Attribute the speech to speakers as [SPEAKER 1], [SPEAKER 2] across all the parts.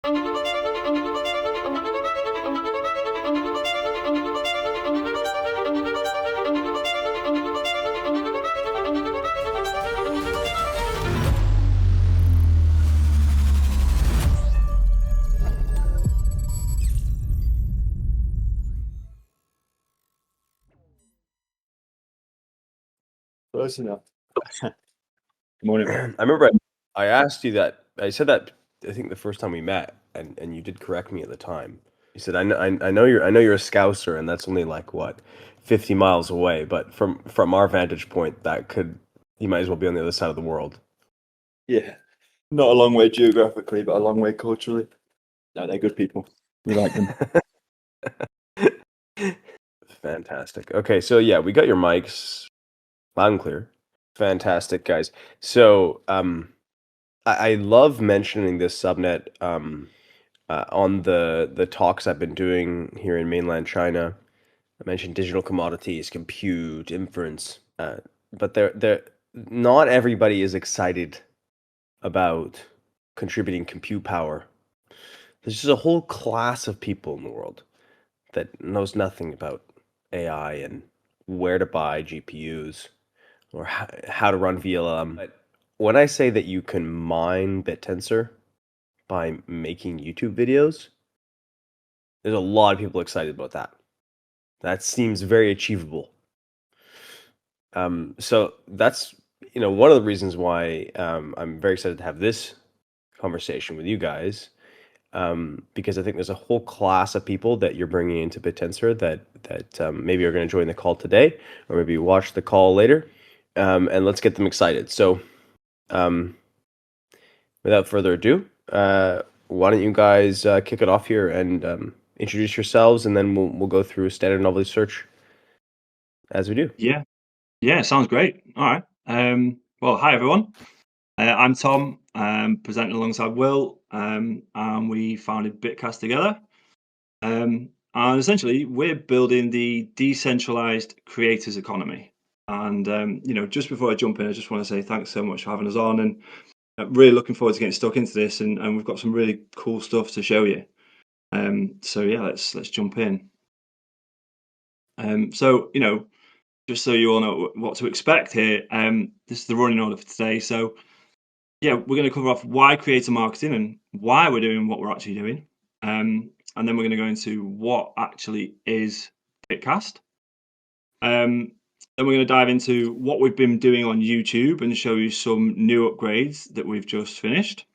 [SPEAKER 1] Close enough. Good morning.
[SPEAKER 2] I remember I asked you that. I said that I think the first time we met, and you did correct me at the time. You said, I know you're a Scouser, and that's only like what, 50 miles away. But from our vantage point, you might as well be on the other side of the world.
[SPEAKER 1] Yeah, not a long way geographically, but a long way culturally. No, they're good people. We like them.
[SPEAKER 2] Fantastic. Okay, so yeah, we got your mics loud and clear. Fantastic, guys. So I love mentioning this subnet on the talks I've been doing here in mainland China. I mentioned digital commodities, compute, inference, but they're not everybody is excited about contributing compute power. There's just a whole class of people in the world that knows nothing about AI and where to buy GPUs or how to run VLM. But when I say that you can mine Bittensor by making YouTube videos, there's a lot of people excited about that. That seems very achievable. So that's one of the reasons why I'm very excited to have this conversation with you guys, because I think there's a whole class of people that you're bringing into Bittensor that maybe are going to join the call today, or maybe watch the call later, and let's get them excited. So, without further ado, why don't you guys kick it off here and introduce yourselves, and then we'll go through a standard novelty search as we do.
[SPEAKER 3] Yeah, sounds great. All right. Well, hi everyone. I'm Tom, presenting alongside Will, and we founded Bitcast together. And essentially, we're building the decentralized creators economy. And just before I jump in, I just want to say thanks so much for having us on, and really looking forward to getting stuck into this. And we've got some really cool stuff to show you. So yeah, let's jump in. Just so you all know what to expect here, this is the running order for today. So yeah, we're going to cover off why creator marketing and why we're doing what we're actually doing. And then we're going to go into what actually is Bitcast. Then we're going to dive into what we've been doing on YouTube and show you some new upgrades that we've just finished.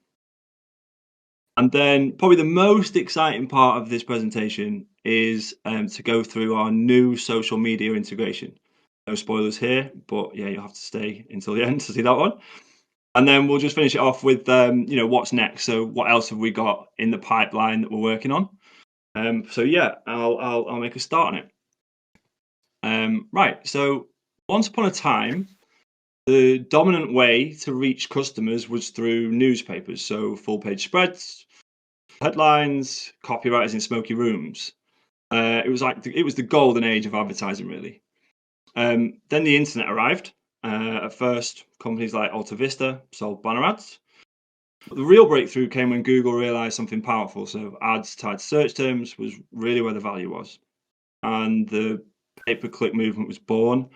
[SPEAKER 3] And then probably the most exciting part of this presentation is to go through our new social media integration. No spoilers here, but yeah, you'll have to stay until the end to see that one. And then we'll just finish it off with, what's next. So what else have we got in the pipeline that we're working on? So yeah, I'll make a start on it. Right. So once upon a time, the dominant way to reach customers was through newspapers. So full page spreads, headlines, copywriters in smoky rooms. It was the golden age of advertising, really. Then the internet arrived. At first, companies like Alta Vista sold banner ads. But the real breakthrough came when Google realized something powerful. So ads tied to search terms was really where the value was. And the pay-per-click movement was born.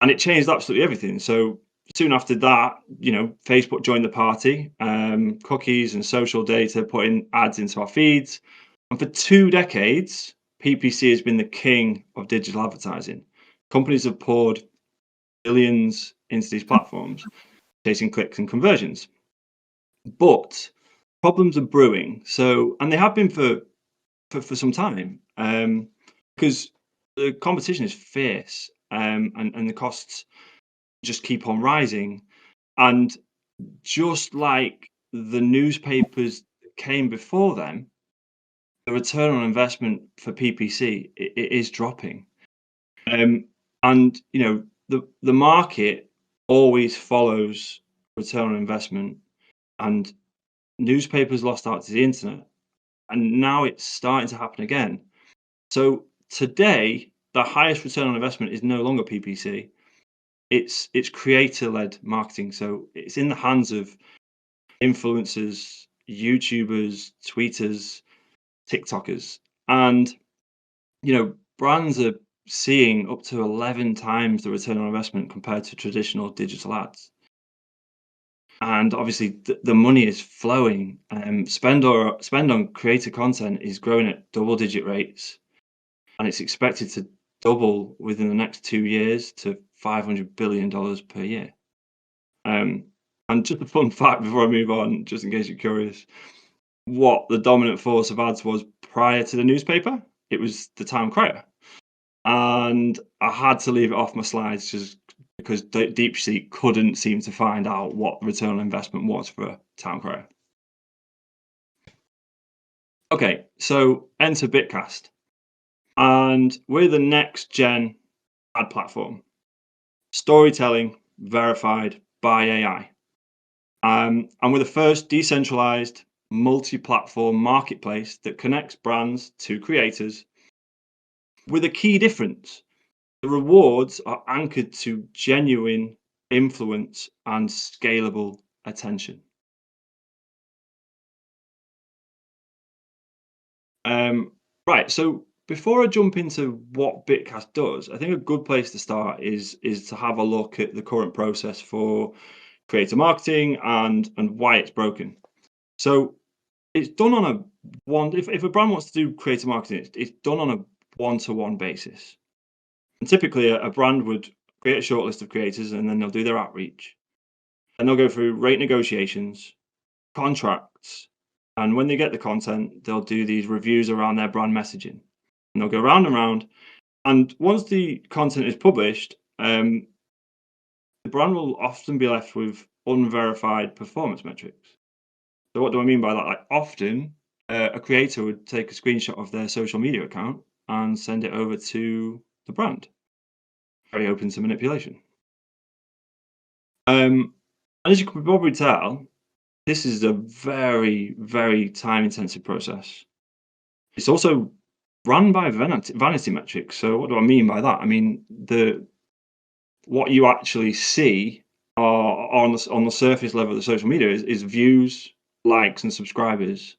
[SPEAKER 3] And it changed absolutely everything. So soon after that, Facebook joined the party. Cookies and social data putting ads into our feeds. And for 2 decades, PPC has been the king of digital advertising. Companies have poured billions into these platforms, chasing clicks and conversions. But problems are brewing. And they have been for some time, because the competition is fierce, and the costs just keep on rising. And just like the newspapers that came before them, the return on investment for PPC it is dropping. And the market always follows return on investment, and newspapers lost out to the internet, and now it's starting to happen again. So today, the highest return on investment is no longer PPC. It's creator-led marketing. So it's in the hands of influencers, YouTubers, tweeters, TikTokers. And, brands are seeing up to 11 times the return on investment compared to traditional digital ads. And obviously, the money is flowing. Spend on creator content is growing at double-digit rates, and it's expected to double within the next 2 years to $500 billion per year. And just a fun fact before I move on, just in case you're curious, what the dominant force of ads was prior to the newspaper, it was the town crier. And I had to leave it off my slides just because DeepSeek couldn't seem to find out what return on investment was for a town crier. Okay, so enter Bitcast. And we're the next gen ad platform. Storytelling verified by AI. And we're the first decentralized multi-platform marketplace that connects brands to creators with a key difference. The rewards are anchored to genuine influence and scalable attention. Right, so before I jump into what Bitcast does, I think a good place to start is to have a look at the current process for creator marketing and why it's broken. So it's done on a one. If a brand wants to do creator marketing, it's done on a one-to-one basis. And typically, a brand would create a short list of creators, and then they'll do their outreach, and they'll go through rate negotiations, contracts, and when they get the content, they'll do these reviews around their brand messaging, and they'll go round and round. And once the content is published, the brand will often be left with unverified performance metrics. So what do I mean by that? Like often, a creator would take a screenshot of their social media account and send it over to the brand. Very open to manipulation. And as you can probably tell, this is a very, very time-intensive process. It's also run by vanity metrics. So what do I mean by that? I mean what you actually see on the surface level of the social media is views, likes, and subscribers,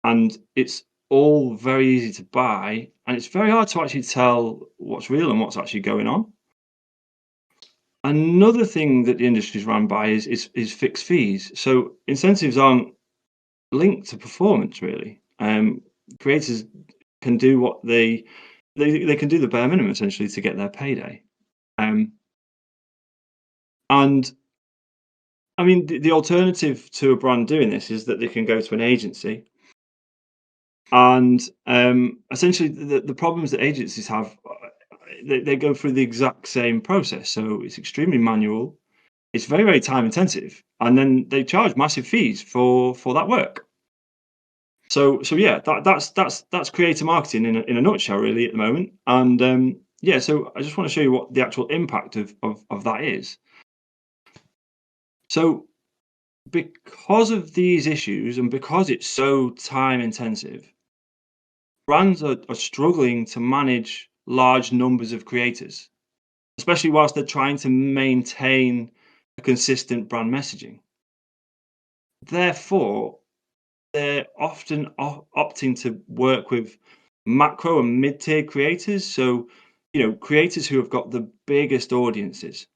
[SPEAKER 3] and it's all very easy to buy, and it's very hard to actually tell what's real and what's actually going on. Another thing that the industry is run by is fixed fees. So incentives aren't linked to performance really. Creators can do what they can do the bare minimum essentially to get their payday. And I mean, the alternative to a brand doing this is that they can go to an agency. And essentially, the problems that agencies have, they go through the exact same process. So it's extremely manual. It's very, very time intensive, and then they charge massive fees for that work. So yeah, that's creator marketing in a nutshell, really, at the moment. And yeah, so I just want to show you what the actual impact of that is. So because of these issues and because it's so time intensive, brands are struggling to manage large numbers of creators, especially whilst they're trying to maintain a consistent brand messaging. Therefore, they're often opting to work with macro and mid-tier creators. So, creators who have got the biggest audiences.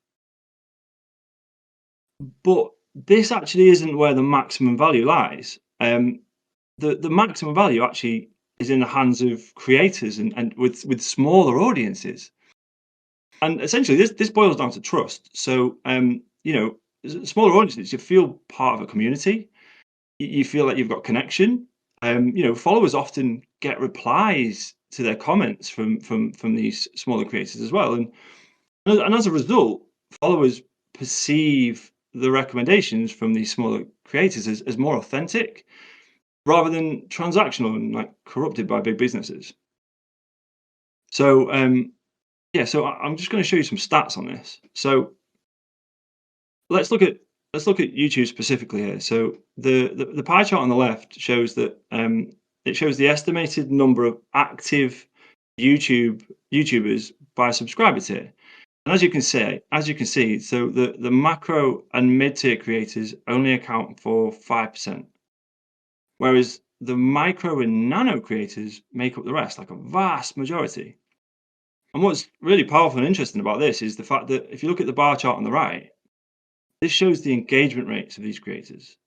[SPEAKER 3] But this actually isn't where the maximum value lies. The maximum value actually is in the hands of creators and with smaller audiences. And essentially, this boils down to trust. So, smaller audiences, you feel part of a community. You feel like you've got connection. Followers often get replies to their comments from these smaller creators as well. And as a result, followers perceive the recommendations from these smaller creators as more authentic rather than transactional and like corrupted by big businesses. So yeah, so I'm just going to show you some stats on this. So let's look at YouTube specifically here. So the pie chart on the left shows that it shows the estimated number of active YouTubers by subscriber tier. And as you can see, so the macro and mid-tier creators only account for 5%. whereas the micro and nano creators make up the rest, like a vast majority. And what's really powerful and interesting about this is the fact that if you look at the bar chart on the right, this shows the engagement rates of these creators.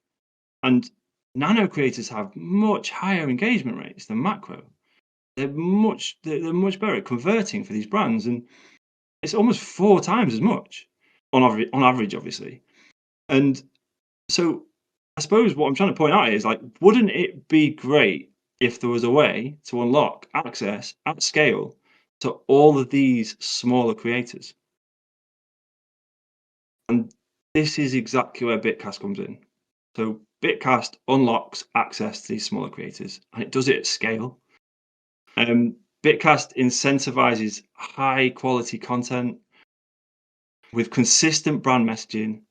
[SPEAKER 3] And nano creators have much higher engagement rates than macro. They're much better at converting for these brands, and it's almost 4 times as much on average, obviously. And so I suppose what I'm trying to point out is, like, wouldn't it be great if there was a way to unlock access at scale to all of these smaller creators? And this is exactly where Bitcast comes in. So Bitcast unlocks access to these smaller creators, and it does it at scale. Bitcast incentivizes high quality content with consistent brand messaging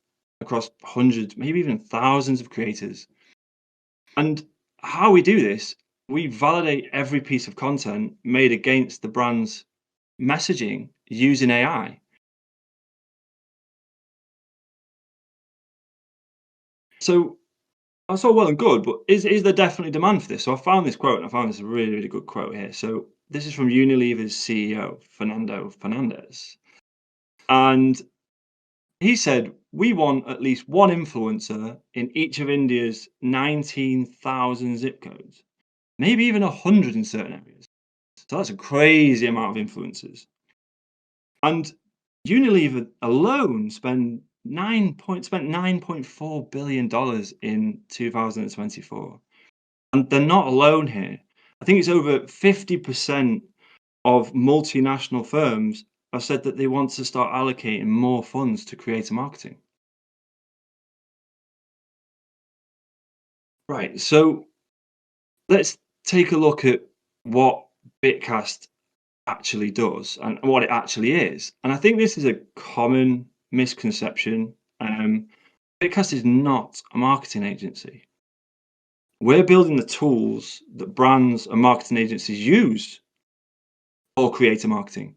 [SPEAKER 3] across hundreds, maybe even thousands of creators. And how we do this, we validate every piece of content made against the brand's messaging using AI. So that's all well and good, but is there definitely demand for this? So I found this quote, and I found this a really, really good quote here. So this is from Unilever's CEO, Fernando Fernandez. And he said, "We want at least one influencer in each of India's 19,000 zip codes, maybe even 100 in certain areas." So that's a crazy amount of influencers. And Unilever alone spent $9.4 billion in 2024. And they're not alone here. I think it's over 50% of multinational firms have said that they want to start allocating more funds to creator marketing. Right, so let's take a look at what Bitcast actually does and what it actually is. And I think this is a common misconception. Bitcast is not a marketing agency. We're building the tools that brands and marketing agencies use for creator marketing.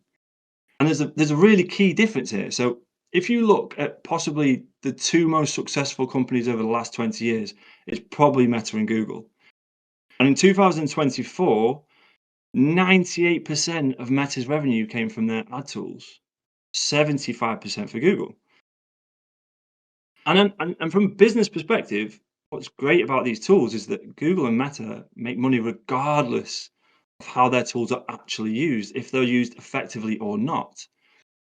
[SPEAKER 3] And there's a really key difference here. So if you look at possibly the 2 most successful companies over the last 20 years, it's probably Meta and Google. And in 2024, 98% of Meta's revenue came from their ad tools, 75% for Google. And from a business perspective, what's great about these tools is that Google and Meta make money regardless of how their tools are actually used, if they're used effectively or not.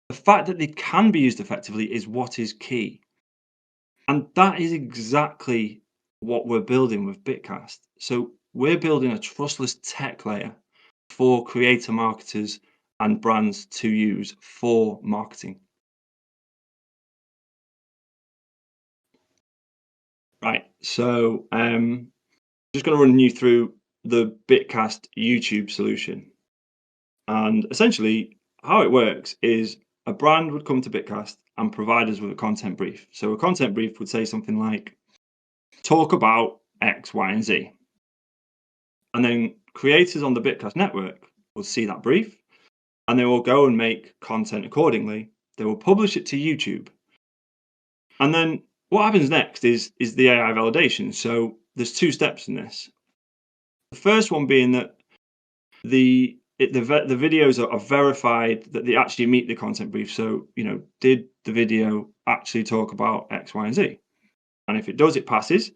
[SPEAKER 3] The fact that they can be used effectively is what is key. And that is exactly what we're building with Bitcast. So we're building a trustless tech layer for creator marketers and brands to use for marketing. Right, so just going to run you through the Bitcast YouTube solution. And essentially, how it works is a brand would come to Bitcast and provide us with a content brief. So a content brief would say something like, talk about X, Y, and Z. And then creators on the Bitcast network will see that brief, and they will go and make content accordingly. They will publish it to YouTube. And then what happens next is the AI validation. So there's 2 steps in this. The first one being that the videos are verified that they actually meet the content brief. So, did the video actually talk about X, Y, and Z? And if it does, it passes.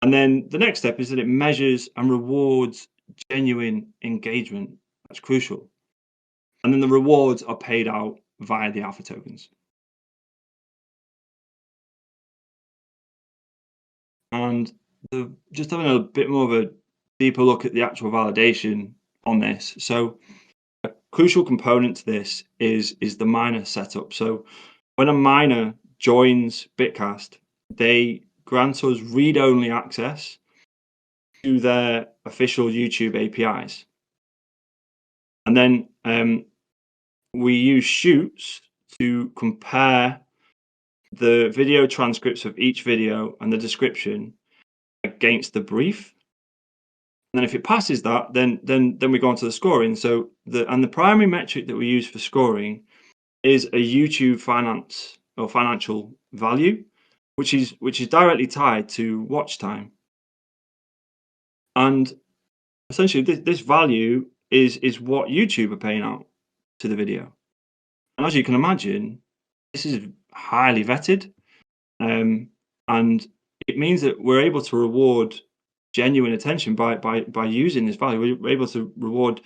[SPEAKER 3] And then the next step is that it measures and rewards genuine engagement. That's crucial. And then the rewards are paid out via the alpha tokens. And just having a bit more of a deeper look at the actual validation on this. So a crucial component to this is the miner setup. So when a miner joins Bitcast, they grant us read-only access to their official YouTube APIs. And then we use Shoots to compare the video transcripts of each video and the description against the brief. And then if it passes that, then we go on to the scoring. So the primary metric that we use for scoring is a YouTube finance or financial value, which is directly tied to watch time. And essentially, this value is what YouTube are paying out to the video. And as you can imagine, this is highly vetted, and it means that we're able to reward genuine attention by using this value. We're able to reward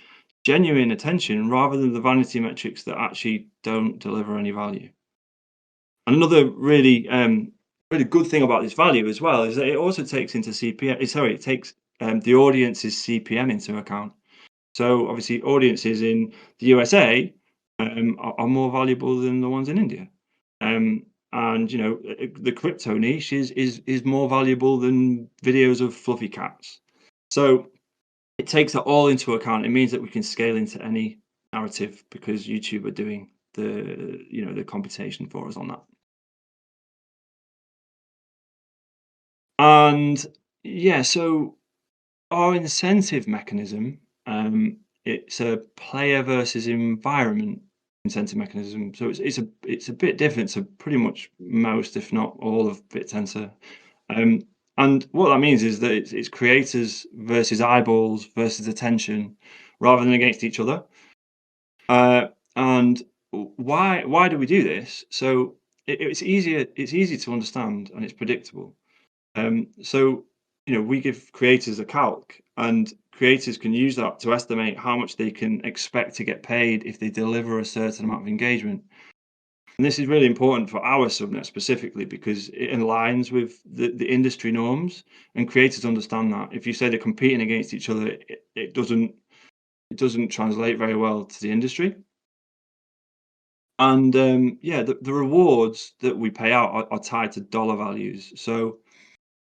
[SPEAKER 3] genuine attention rather than the vanity metrics that actually don't deliver any value. And another really really good thing about this value as well is that it also takes into CPM. Sorry, it takes the audience's CPM into account. So obviously, audiences in the USA are more valuable than the ones in India. And the crypto niche is more valuable than videos of fluffy cats. So it takes that all into account. It means that we can scale into any narrative because YouTube are doing the computation for us on that. And yeah, so our incentive mechanism, it's a player versus environment incentive mechanism. So it's a bit different to pretty much most, if not all, of Bittensor. And what that means is that it's creators versus eyeballs versus attention, rather than against each other. And why do we do this? So it's easier. It's easy to understand and it's predictable. So we give creators a calc, and creators can use that to estimate how much they can expect to get paid if they deliver a certain amount of engagement. And this is really important for our subnet specifically because it aligns with the industry norms, and creators understand that. If you say they're competing against each other, it doesn't translate very well to the industry. And the rewards that we pay out are tied to dollar values. So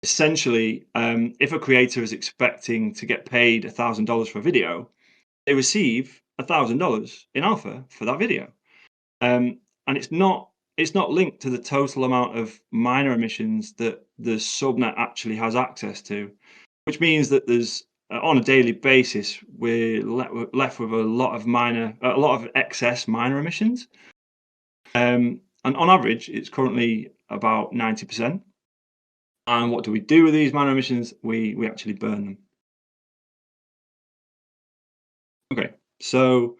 [SPEAKER 3] essentially, if a creator is expecting to get paid $1,000 for a video, they receive $1,000 in alpha for that video. And it's not linked to the total amount of minor emissions that the subnet actually has access to, which means that there's on a daily basis we're left with a lot of excess minor emissions. And on average, it's currently about 90%. And what do we do with these minor emissions? We actually burn them. Okay, so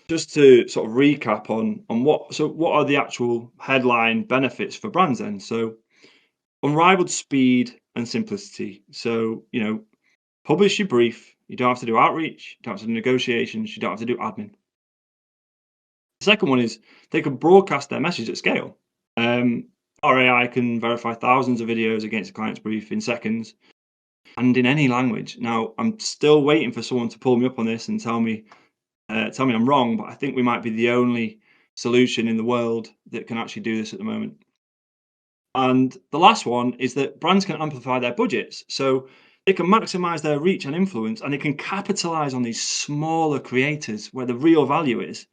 [SPEAKER 3] just to sort of recap on what are the actual headline benefits for brands then? So unrivaled speed and simplicity. So publish your brief. You don't have to do outreach. You don't have to do negotiations. You don't have to do admin. The second one is they can broadcast their message at scale. Our AI can verify thousands of videos against a client's brief in seconds and in any language. Now, I'm still waiting for someone to pull me up on this and tell me I'm wrong, but I think we might be the only solution in the world that can actually do this at the moment. And the last one is that brands can amplify their budgets. So they can maximize their reach and influence, and they can capitalize on these smaller creators where the real value is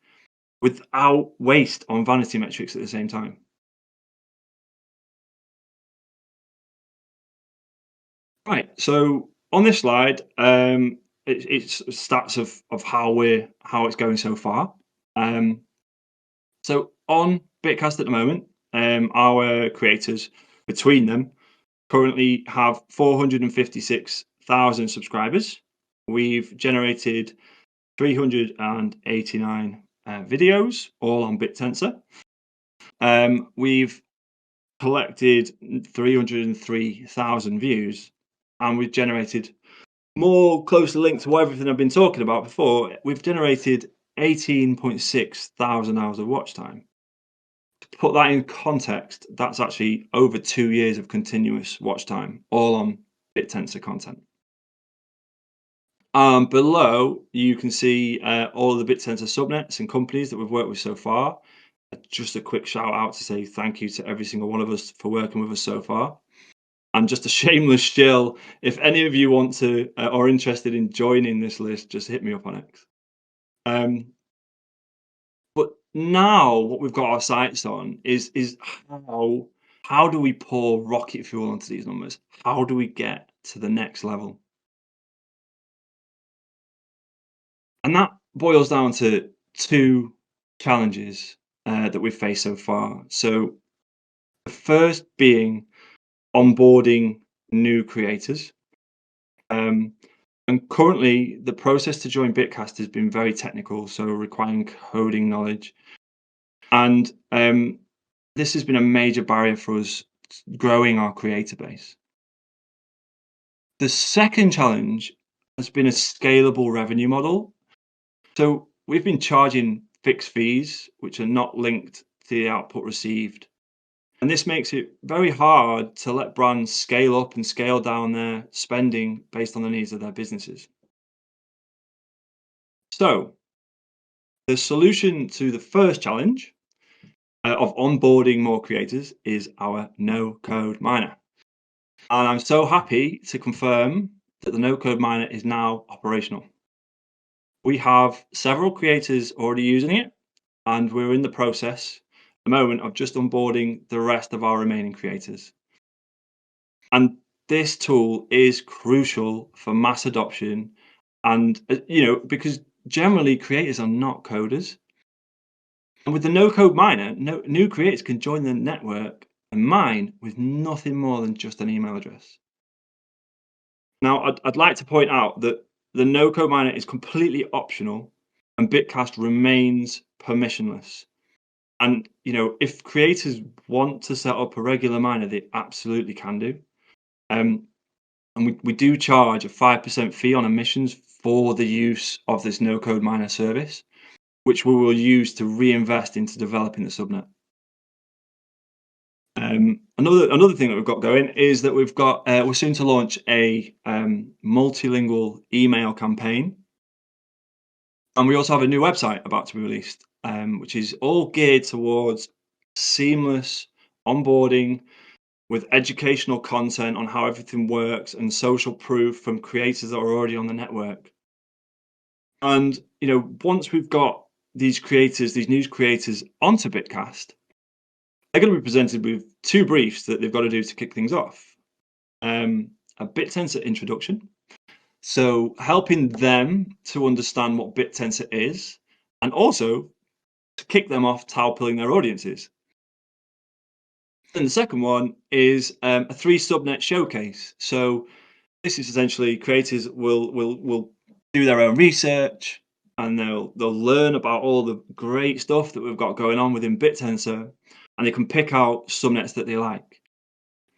[SPEAKER 3] without waste on vanity metrics at the same time. Right. So on this slide, it's stats of how it's going so far. So on Bitcast at the moment, our creators between them currently have 456,000 subscribers. We've generated 389 videos, all on Bittensor. We've collected 303,000 views, and we've generated, more closely linked to everything I've been talking about before, we've generated 18.6 thousand hours of watch time. To put that in context, that's actually over 2 years of continuous watch time, all on Bittensor content. Below, you can see all of the Bittensor subnets and companies that we've worked with so far. Just a quick shout out to say thank you to every single one of us for working with us so far. And just a shameless shill, if any of you want to or interested in joining this list, just hit me up on X. But now what we've got our sights on is how do we pour rocket fuel onto these numbers? How do we get to the next level? And that boils down to two challenges that we've faced so far. So the first being onboarding new creators. And currently, the process to join Bitcast has been very technical, so requiring coding knowledge. And this has been a major barrier for us growing our creator base. The second challenge has been a scalable revenue model. So we've been charging fixed fees, which are not linked to the output received. And this makes it very hard to let brands scale up and scale down their spending based on the needs of their businesses. So the solution to the first challenge of onboarding more creators is our no-code miner. And I'm so happy to confirm that the no-code miner is now operational. We have several creators already using it, and we're in the process at the moment of just onboarding the rest of our remaining creators. And this tool is crucial for mass adoption, and because generally creators are not coders. And with the no-code miner, new creators can join the network and mine with nothing more than just an email address. Now, I'd like to point out that the no-code miner is completely optional, and Bitcast remains permissionless. And if creators want to set up a regular miner, they absolutely can do. And we do charge a 5% fee on emissions for the use of this no-code miner service, which we will use to reinvest into developing the subnet. Another thing that we've got going is that we're soon to launch a multilingual email campaign, and we also have a new website about to be released, which is all geared towards seamless onboarding with educational content on how everything works and social proof from creators that are already on the network. And once we've got these news creators onto Bitcast, they're going to be presented with two briefs that they've got to do to kick things off. A Bittensor introduction, so helping them to understand what Bittensor is, and also to kick them off towpilling their audiences. And the second one is a 3 subnet showcase. So this is essentially creators will do their own research, and they'll learn about all the great stuff that we've got going on within Bittensor, and they can pick out subnets that they like.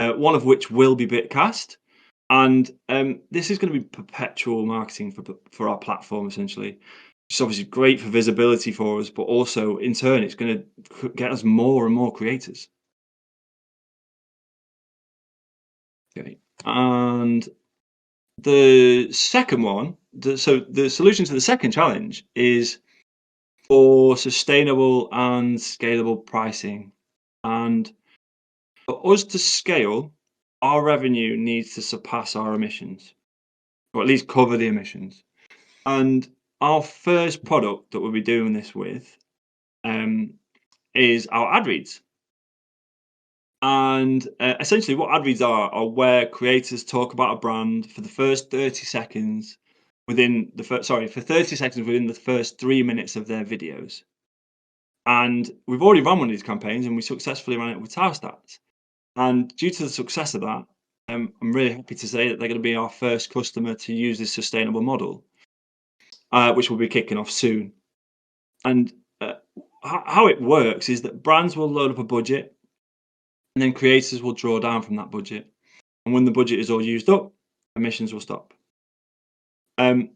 [SPEAKER 3] One of which will be Bitcast, and this is going to be perpetual marketing for our platform essentially. It's obviously great for visibility for us, but also in turn it's going to get us more and more creators. Okay, and the second one, so the solution to the second challenge is for sustainable and scalable pricing. And for us to scale, our revenue needs to surpass our emissions, or at least cover the emissions. And our first product that we'll be doing this with is our ad reads. And essentially what ad reads are where creators talk about a brand for the first 30 seconds for 30 seconds within the first 3 minutes of their videos. And we've already run one of these campaigns, and we successfully ran it with Stats. And due to the success of that, I'm really happy to say that they're going to be our first customer to use this sustainable model, which will be kicking off soon. And how it works is that brands will load up a budget, and then creators will draw down from that budget. And when the budget is all used up, emissions will stop. And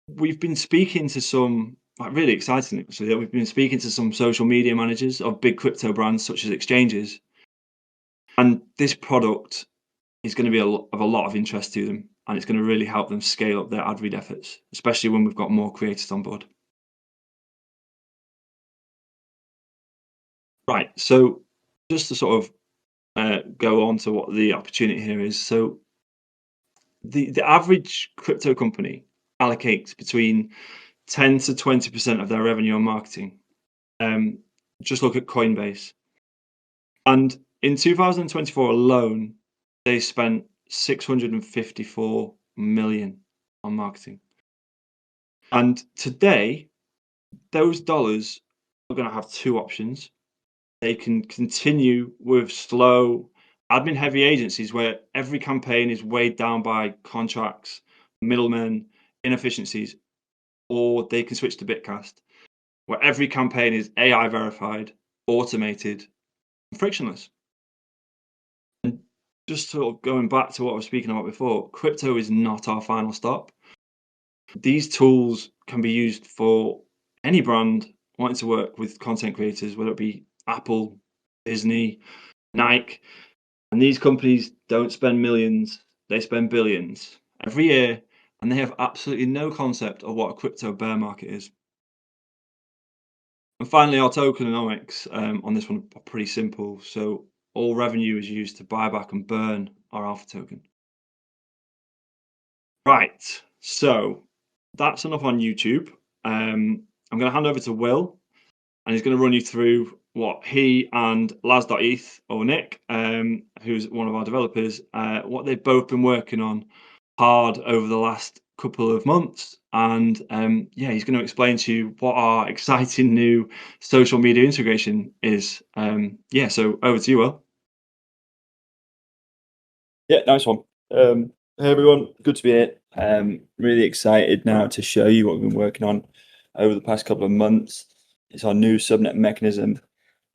[SPEAKER 3] we've been speaking to some, really exciting actually, we've been speaking to some social media managers of big crypto brands such as exchanges. And this product is going to be of a lot of interest to them, and it's going to really help them scale up their ad read efforts, especially when we've got more creators on board. Right, so just to sort of go on to what the opportunity here is. So the average crypto company allocates between 10 to 20% of their revenue on marketing. Just look at Coinbase. And in 2024 alone, they spent 654 million on marketing. And today, those dollars are going to have two options. They can continue with slow admin heavy agencies where every campaign is weighed down by contracts, middlemen, inefficiencies, or they can switch to Bitcast, where every campaign is AI verified, automated, and frictionless. And just sort of going back to what I was speaking about before, crypto is not our final stop. These tools can be used for any brand wanting to work with content creators, whether it be Apple, Disney, Nike. And these companies don't spend millions, they spend billions every year, and they have absolutely no concept of what a crypto bear market is. And finally, our tokenomics on this one are pretty simple. So all revenue is used to buy back and burn our alpha token. Right, so that's enough on YouTube. I'm going to hand over to Will, and he's going to run you through what he and Laz.eth, or Nick, who's one of our developers, what they've both been working on hard over the last couple of months. And yeah, he's going to explain to you what our exciting new social media integration is. Yeah, so over to you, Will.
[SPEAKER 1] Yeah, nice one. Hey everyone, good to be here. Really excited now to show you what we've been working on over the past couple of months. It's our new subnet mechanism.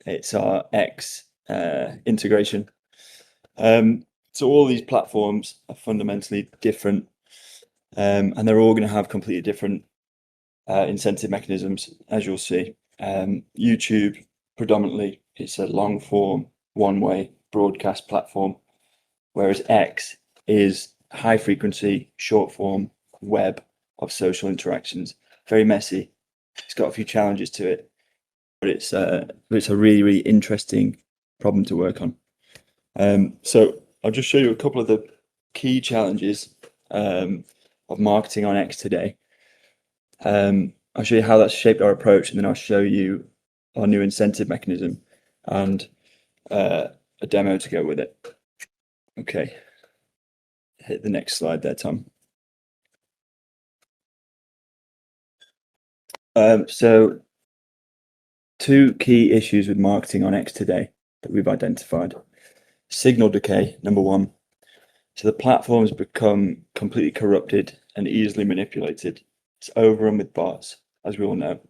[SPEAKER 1] It's our X integration. So all these platforms are fundamentally different, and they're all going to have completely different incentive mechanisms, as you'll see. YouTube, predominantly, it's a long form, one-way broadcast platform, whereas X is high frequency, short form web of social interactions. Very messy. It's got a few challenges to it, but it's a really, really interesting problem to work on. So I'll just show you a couple of the key challenges of marketing on X today. I'll show you how that's shaped our approach, and then I'll show you our new incentive mechanism and a demo to go with it. Okay, hit the next slide there, Tom. So two key issues with marketing on X today that we've identified. Signal decay, number one. So the platform has become completely corrupted and easily manipulated. It's overrun with bots, as we all know.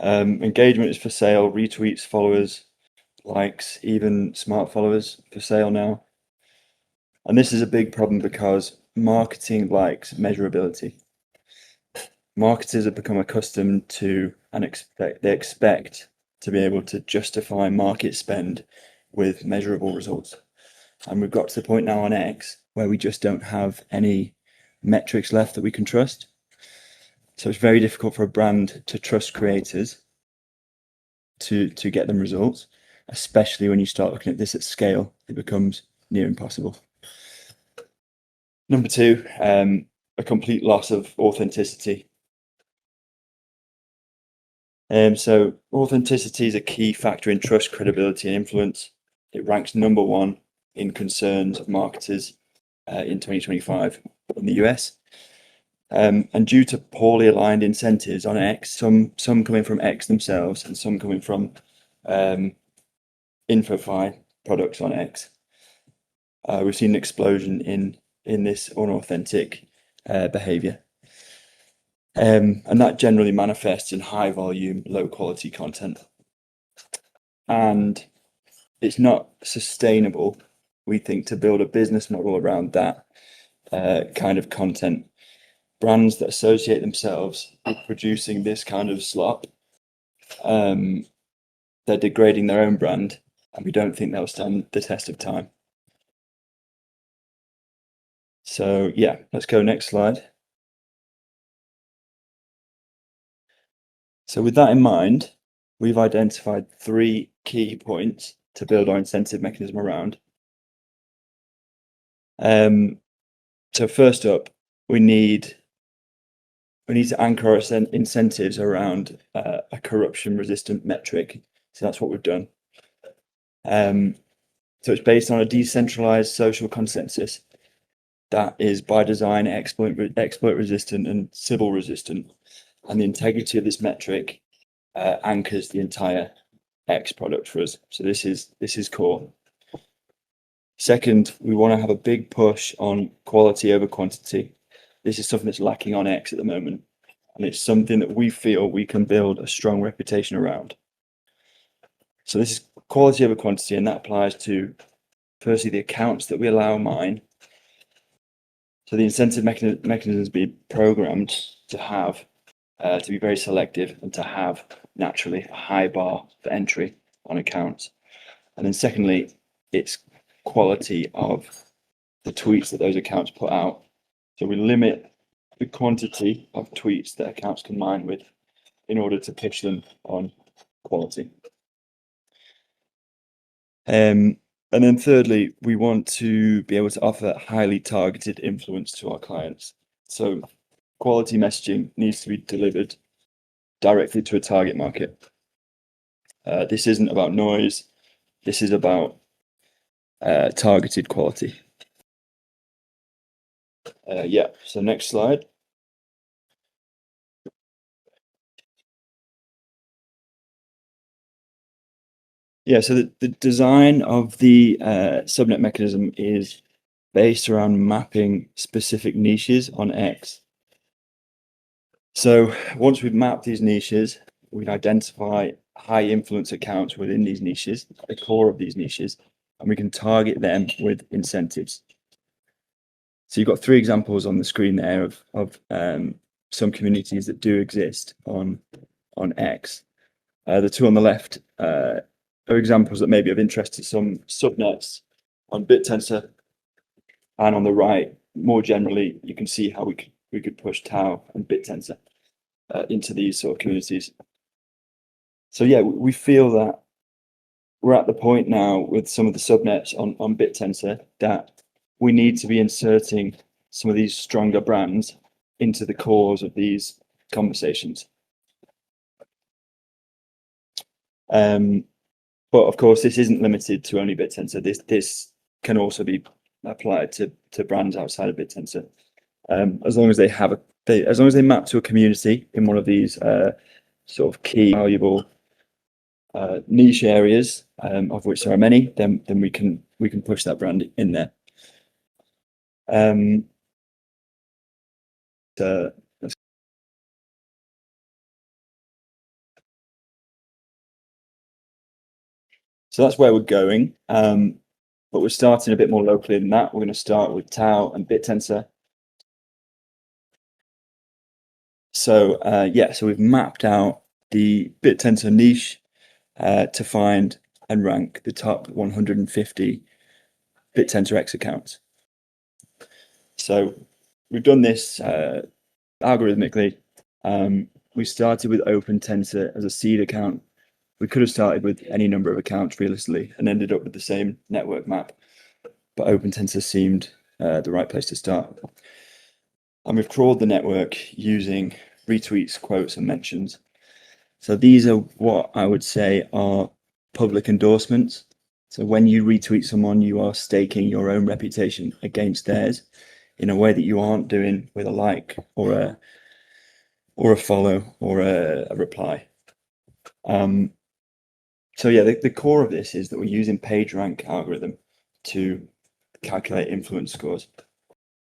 [SPEAKER 1] Engagement is for sale, retweets, followers, likes, even smart followers for sale now. And this is a big problem because marketing likes measurability. Marketers have become accustomed to and they expect to be able to justify market spend with measurable results. And we've got to the point now on X where we just don't have any metrics left that we can trust. So it's very difficult for a brand to trust creators to get them results, especially when you start looking at this at scale. It becomes near impossible. Number two, a complete loss of authenticity. So authenticity is a key factor in trust, credibility, and influence. It ranks number one in concerns of marketers in 2025 in the US. And due to poorly aligned incentives on X, some coming from X themselves and some coming from InfoFi products on X, we've seen an explosion in this unauthentic behavior. And that generally manifests in high volume, low quality content. And it's not sustainable, we think, to build a business model around that kind of content. Brands that associate themselves with producing this kind of slop, they're degrading their own brand, and we don't think they'll stand the test of time. So yeah, let's go next slide. So with that in mind, we've identified three key points to build our incentive mechanism around. So first up, we need to anchor our incentives around a corruption-resistant metric. So that's what we've done. So it's based on a decentralized social consensus that is by design exploit-resistant and Sybil-resistant. And the integrity of this metric anchors the entire X product for us. So this is core. Second, we want to have a big push on quality over quantity. This is something that's lacking on X at the moment, and it's something that we feel we can build a strong reputation around. So this is quality over quantity, and that applies to, firstly, the accounts that we allow mine. So the incentive mechanisms be programmed to have, to be very selective and to have naturally a high bar for entry on accounts. And then secondly, it's quality of the tweets that those accounts put out. So we limit the quantity of tweets that accounts can mine with in order to pitch them on quality. And then thirdly, we want to be able to offer highly targeted influence to our clients. So quality messaging needs to be delivered directly to a target market. This isn't about noise. This is about targeted quality. Yeah, so next slide. Yeah, so the design of the subnet mechanism is based around mapping specific niches on X. So once we've mapped these niches, we identify high influence accounts within these niches, the core of these niches, and we can target them with incentives. So you've got 3 examples on the screen there of some communities that do exist on X. The 2 on the left are examples that may be of interest to some subnets on Bittensor, and on the right, more generally, you can see how we could push Tau and Bittensor into these sort of communities. So yeah, we feel that we're at the point now with some of the subnets on Bittensor that we need to be inserting some of these stronger brands into the cores of these conversations. But of course, this isn't limited to only Bittensor. This can also be applied to brands outside of Bittensor, as long as they have as long as they map to a community in one of these sort of key valuable niche areas, of which there are many. Then we can push that brand in there. So that's where we're going. But we're starting a bit more locally than that. We're going to start with Tau and Bittensor. So yeah, so we've mapped out the Bittensor niche to find and rank the top 150 Bittensor X accounts. So we've done this algorithmically. We started with Opentensor as a seed account. We could have started with any number of accounts realistically and ended up with the same network map, but Opentensor seemed the right place to start. And we've crawled the network using retweets, quotes, and mentions. So these are what I would say are public endorsements. So when you retweet someone, you are staking your own reputation against theirs in a way that you aren't doing with a like or a follow or a reply. So yeah, the core of this is that we're using PageRank algorithm to calculate influence scores.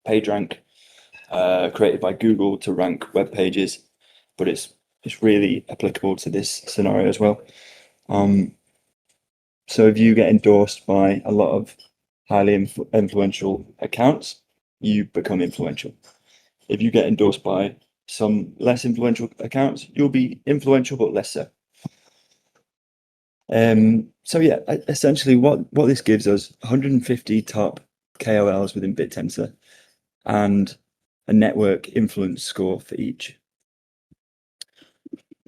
[SPEAKER 1] PageRank, created by Google to rank web pages, but it's really applicable to this scenario as well. So if you get endorsed by a lot of highly influential accounts, you become influential. If you get endorsed by some less influential accounts, you'll be influential but less so. So yeah, essentially what this gives us 150 top KOLs within Bittensor and a network influence score for each.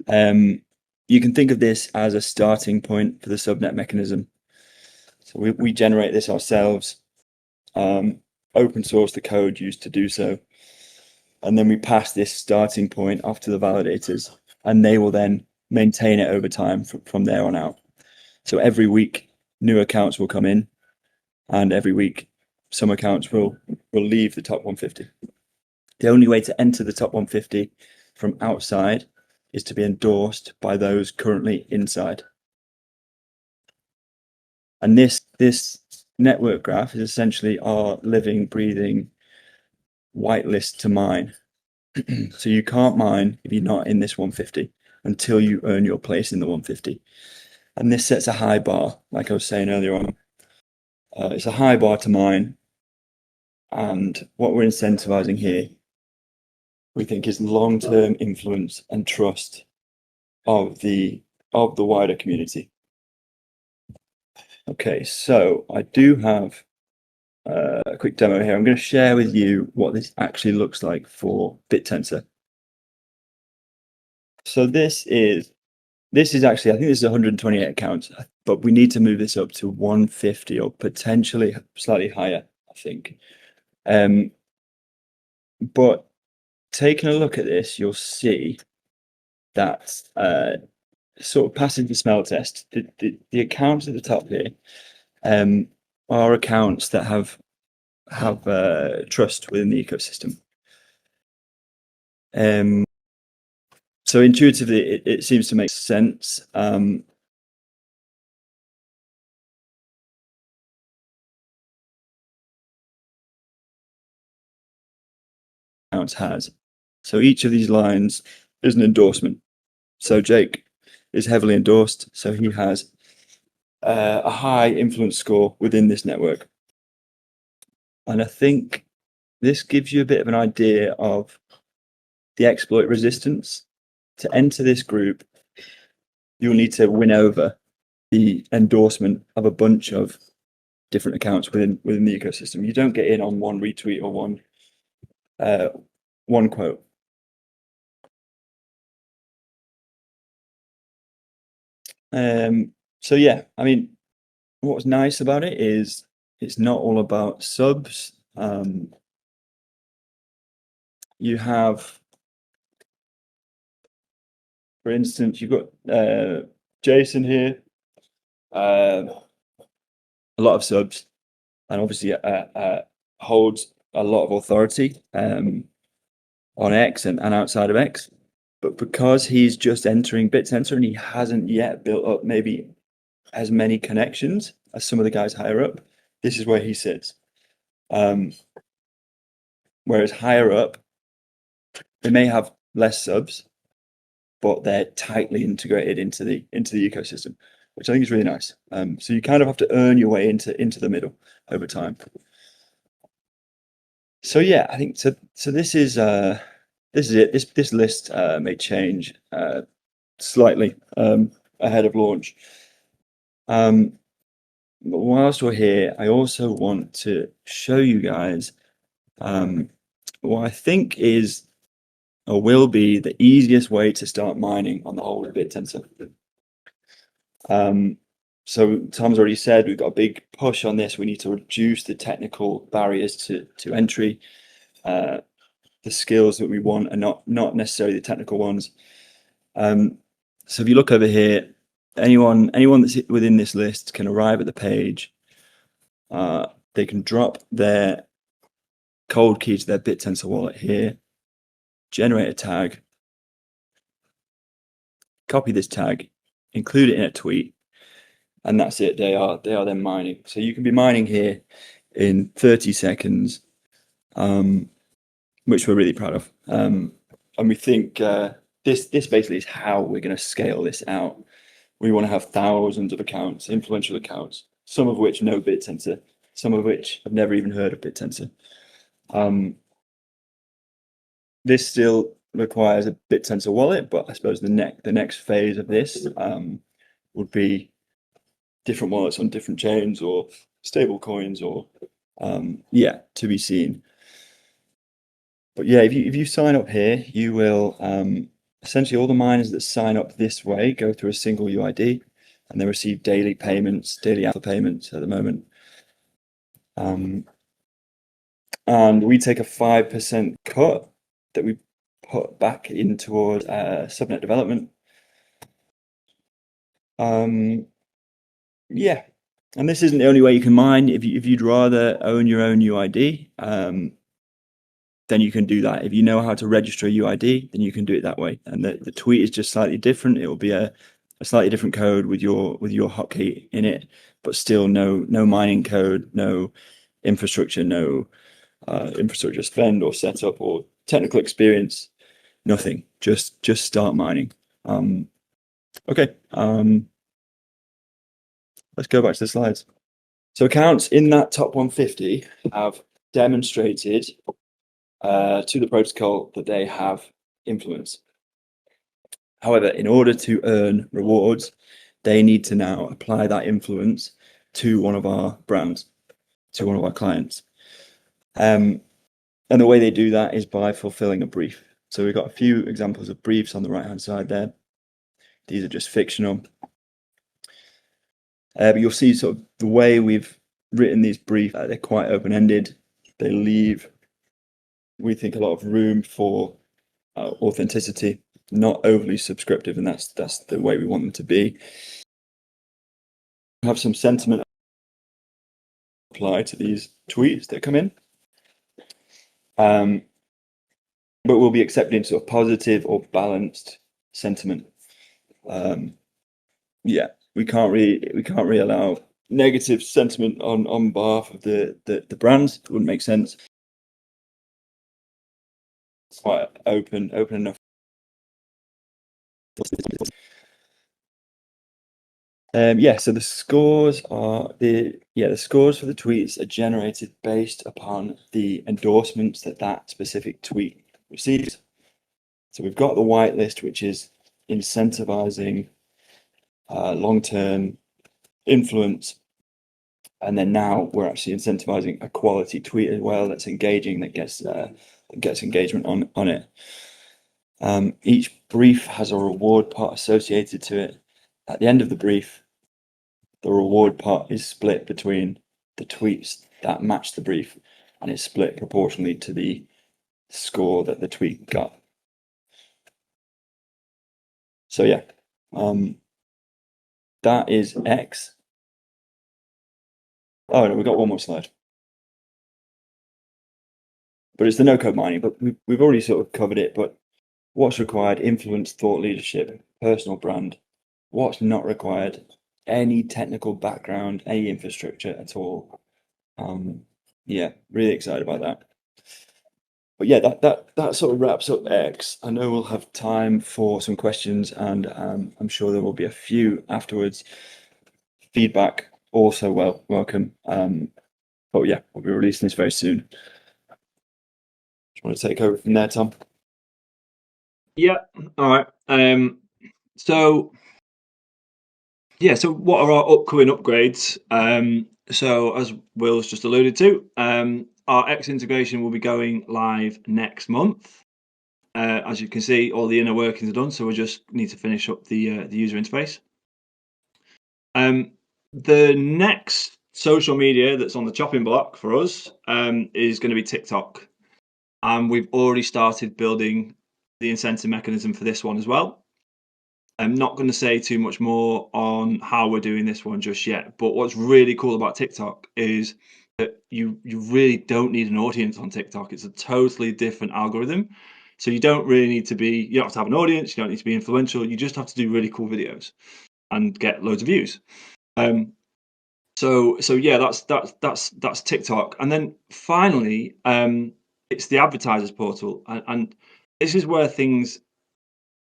[SPEAKER 1] You can think of this as a starting point for the subnet mechanism. So we generate this ourselves, open source the code used to do so, and then we pass this starting point off to the validators, and they will then maintain it over time from there on out. So every week, new accounts will come in, and every week, some accounts will leave the top 150. The only way to enter the top 150 from outside is to be endorsed by those currently inside. And this network graph is essentially our living, breathing whitelist to mine. So you can't mine if you're not in this 150 until you earn your place in the 150. And this sets a high bar, like I was saying earlier on. It's a high bar to mine. And what we're incentivizing here, we think, is long-term influence and trust of the wider community. Okay, so I do have a quick demo here. I'm going to share with you what this actually looks like for Bittensor. So this is actually, I think this is 128 accounts, but we need to move this up to 150 or potentially slightly higher, I think. But taking a look at this, you'll see that sort of passing the smell test. The accounts at the top here are accounts that have trust within the ecosystem. So intuitively, it seems to make sense. Accounts has. So each of these lines is an endorsement. So Jake is heavily endorsed, so he has a high influence score within this network. And I think this gives you a bit of an idea of the exploit resistance. To enter this group, you'll need to win over the endorsement of a bunch of different accounts within the ecosystem. You don't get in on one retweet or one quote. So yeah, I mean, what's nice about it is it's not all about subs. You have, for instance, you've got Jason here, a lot of subs, and obviously holds a lot of authority on X and outside of X. But because he's just entering Bitensor and he hasn't yet built up maybe as many connections as some of the guys higher up, this is where he sits. Whereas higher up, they may have less subs, but they're tightly integrated into the ecosystem, which I think is really nice. So you kind of have to earn your way into the middle over time. So yeah, I think so. This is it. This list may change slightly ahead of launch. But whilst we're here, I also want to show you guys what I think is or will be the easiest way to start mining on the whole of Bittensor. So Tom's already said we've got a big push on this. We need to reduce the technical barriers to entry. The skills that we want are not necessarily the technical ones. So if you look over here, anyone that's within this list can arrive at the page. They can drop their cold key to their Bittensor wallet here, generate a tag, copy this tag, include it in a tweet, and that's it. They are then mining. So you can be mining here in 30 seconds, which we're really proud of. And we think this basically is how we're going to scale this out. We want to have thousands of accounts, influential accounts, some of which know Bittensor, some of which have never even heard of Bittensor. This still requires a Bittensor wallet, but I suppose the next phase of this would be different wallets on different chains or stable coins or to be seen. But yeah, if you sign up here, you will essentially all the miners that sign up this way go through a single UID and they receive daily payments, daily alpha payments at the moment. And we take a 5% cut that we put back in towards subnet development. Yeah, and this isn't the only way you can mine. If you'd rather own your own UID, then you can do that. If you know how to register a UID, then you can do it that way. And the tweet is just slightly different. It will be a slightly different code with your hotkey in it. but still no mining code, no infrastructure, no infrastructure spend or setup or technical experience, nothing. Just start mining. Okay. Let's go back to the slides. So accounts in that top 150 have demonstrated to the protocol that they have influence. However, in order to earn rewards, they need to now apply that influence to one of our brands, to one of our clients. And the way they do that is by fulfilling a brief. So we've got a few examples of briefs on the right-hand side there. These are just fictional. But you'll see sort of the way we've written these briefs, they're quite open-ended. They leave, we think, a lot of room for authenticity, not overly subscriptive, and that's the way we want them to be. Have some sentiment apply to these tweets that come in, but we'll be accepting sort of positive or balanced sentiment. Yeah, we can't really allow negative sentiment on behalf of the brands. It wouldn't make sense. It's quite open enough. So the scores are the scores for the tweets are generated based upon the endorsements that specific tweet receives. So we've got the whitelist, which is incentivizing long-term influence, and then now we're actually incentivizing a quality tweet as well that's engaging, that gets engagement on it. Each brief has a reward part associated to it. At the end of the brief, the reward part is split between the tweets that match the brief, and it's split proportionally to the score that the tweet got. So yeah, that is X. Oh no, we've got one more slide. But it's the no-code mining, but we've already sort of covered it. But what's required? Influence, thought leadership, personal brand. What's not required? Any technical background, any infrastructure at all. Yeah, really excited about that. But yeah, that sort of wraps up X. I know we'll have time for some questions, and I'm sure there will be a few afterwards. Feedback also welcome. But yeah, we'll be releasing this very soon. Do you want to take over from there, Tom?
[SPEAKER 3] Yeah. All right. So what are our upcoming upgrades? So as Will's just alluded to, our X integration will be going live next month. As you can see, all the inner workings are done, so we just need to finish up the user interface. The next social media that's on the chopping block for us is going to be TikTok, and we've already started building the incentive mechanism for this one as well. I'm not going to say too much more on how we're doing this one just yet, but what's really cool about TikTok is that you really don't need an audience on TikTok. It's a totally different algorithm. So you don't really need to be, you don't have to have an audience, you don't need to be influential, you just have to do really cool videos and get loads of views. So yeah, that's TikTok. And then finally, it's the advertisers portal. And this is where things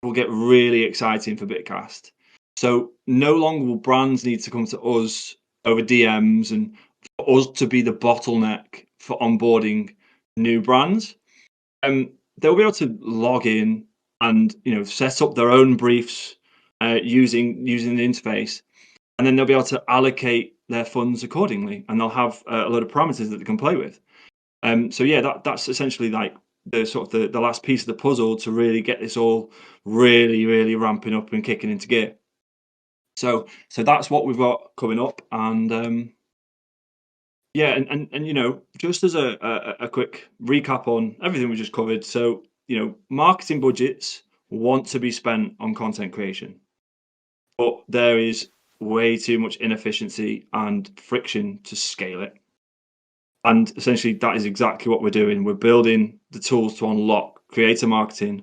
[SPEAKER 3] will get really exciting for Bitcast. So no longer will brands need to come to us over DMs and for us to be the bottleneck for onboarding new brands. They'll be able to log in and set up their own briefs using the interface, and then they'll be able to allocate their funds accordingly, and they'll have a lot of parameters that they can play with. So yeah, that's essentially like the sort of the last piece of the puzzle to really get this all really ramping up and kicking into gear. So that's what we've got coming up, and yeah, and just as a quick recap on everything we just covered. So marketing budgets want to be spent on content creation, but there is way too much inefficiency and friction to scale it. And essentially, that is exactly what we're doing. We're building the tools to unlock creator marketing,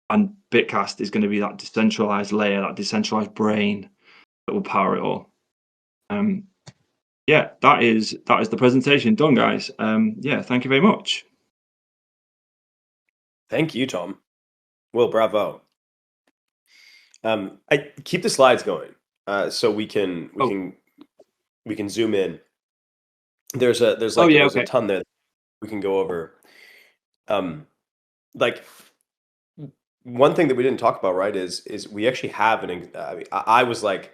[SPEAKER 3] and Bitcast is going to be that decentralized layer, that decentralized brain that will power it all. yeah, that is the presentation done, guys. Yeah, thank you very much.
[SPEAKER 2] Thank you, Tom. Well, bravo. I keep the slides going, so we can zoom in. There's
[SPEAKER 3] Oh yeah,
[SPEAKER 2] a
[SPEAKER 3] okay.
[SPEAKER 2] ton there we can go over. Like one thing that we didn't talk about, right, is we actually have I was like,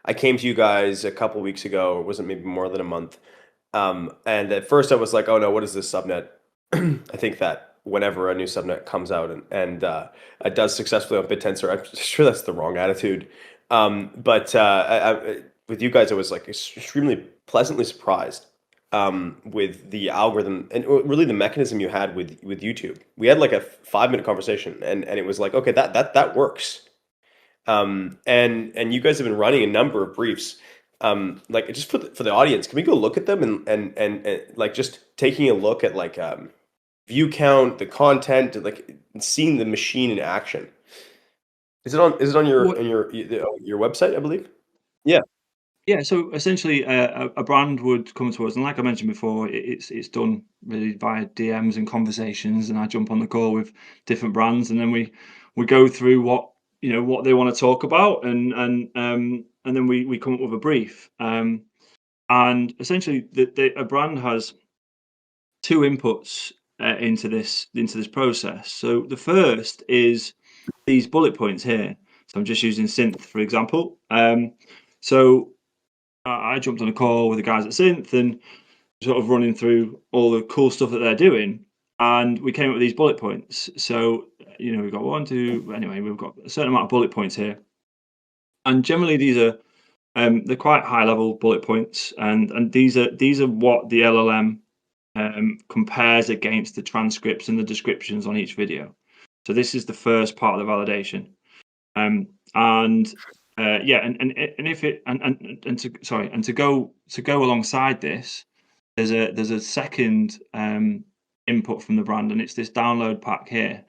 [SPEAKER 2] I came to you guys a couple weeks ago, or was it maybe more than a month? And at first I was like, oh no, what is this subnet? I think that whenever a new subnet comes out and it does successfully on Bittensor, I'm sure that's the wrong attitude. But with you guys, I was like extremely pleasantly surprised with the algorithm and really the mechanism you had with YouTube. We had like a 5-minute conversation, and it was like, okay, that works. And you guys have been running a number of briefs. Like just for the audience, can we go look at them and like just taking a look at like view count, the content, like seeing the machine in action. Is it on your
[SPEAKER 3] What?
[SPEAKER 2] your website, I believe? Yeah.
[SPEAKER 3] Yeah, so essentially, a brand would come to us, and like I mentioned before, it's done really via DMs and conversations, and I jump on the call with different brands, and then we go through what they want to talk about, and then we come up with a brief. And essentially, a brand has two inputs into this process. So the first is these bullet points here. So I'm just using Synth for example. So I jumped on a call with the guys at Synth and sort of running through all the cool stuff that they're doing. And we came up with these bullet points. So, we've got one, two, anyway, we've got a certain amount of bullet points here. And generally these are they're quite high level bullet points, and these are what the LLM compares against the transcripts and the descriptions on each video. So this is the first part of the validation. And yeah, and if it and to sorry, and to go alongside this, there's a second input from the brand, and it's this download pack here.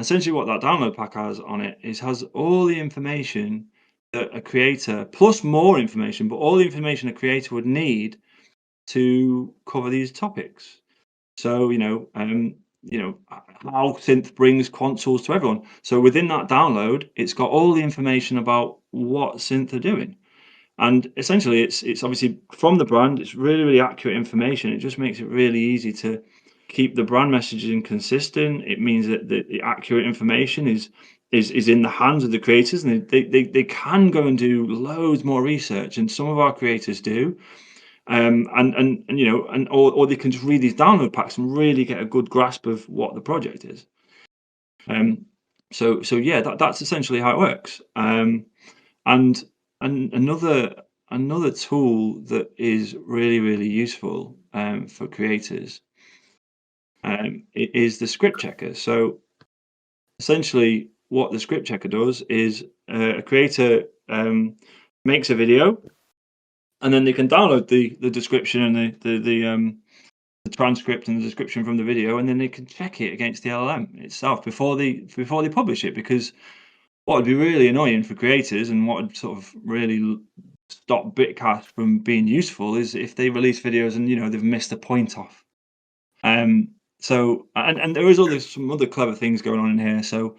[SPEAKER 3] Essentially, what that download pack has on it has all the information that a creator, plus more information, but all the information a creator would need to cover these topics. So how synth brings quant tools to everyone. So within that download, it's got all the information about what synth are doing, and essentially, it's obviously from the brand. It's really accurate information. It just makes it really easy to keep the brand messaging consistent. It means that the accurate information is in the hands of the creators, and they can go and do loads more research, and some of our creators do. Or they can just read these download packs and really get a good grasp of what the project is. So yeah, that's essentially how it works. And another tool that is really useful for creators is the script checker. So essentially, what the script checker does is a creator makes a video, and then they can download the description and the transcript and the description from the video, and then they can check it against the LLM itself before they publish it. Because what would be really annoying for creators, and what would sort of really stop Bitcast from being useful, is if they release videos and they've missed a point off. So and there is some other clever things going on in here. So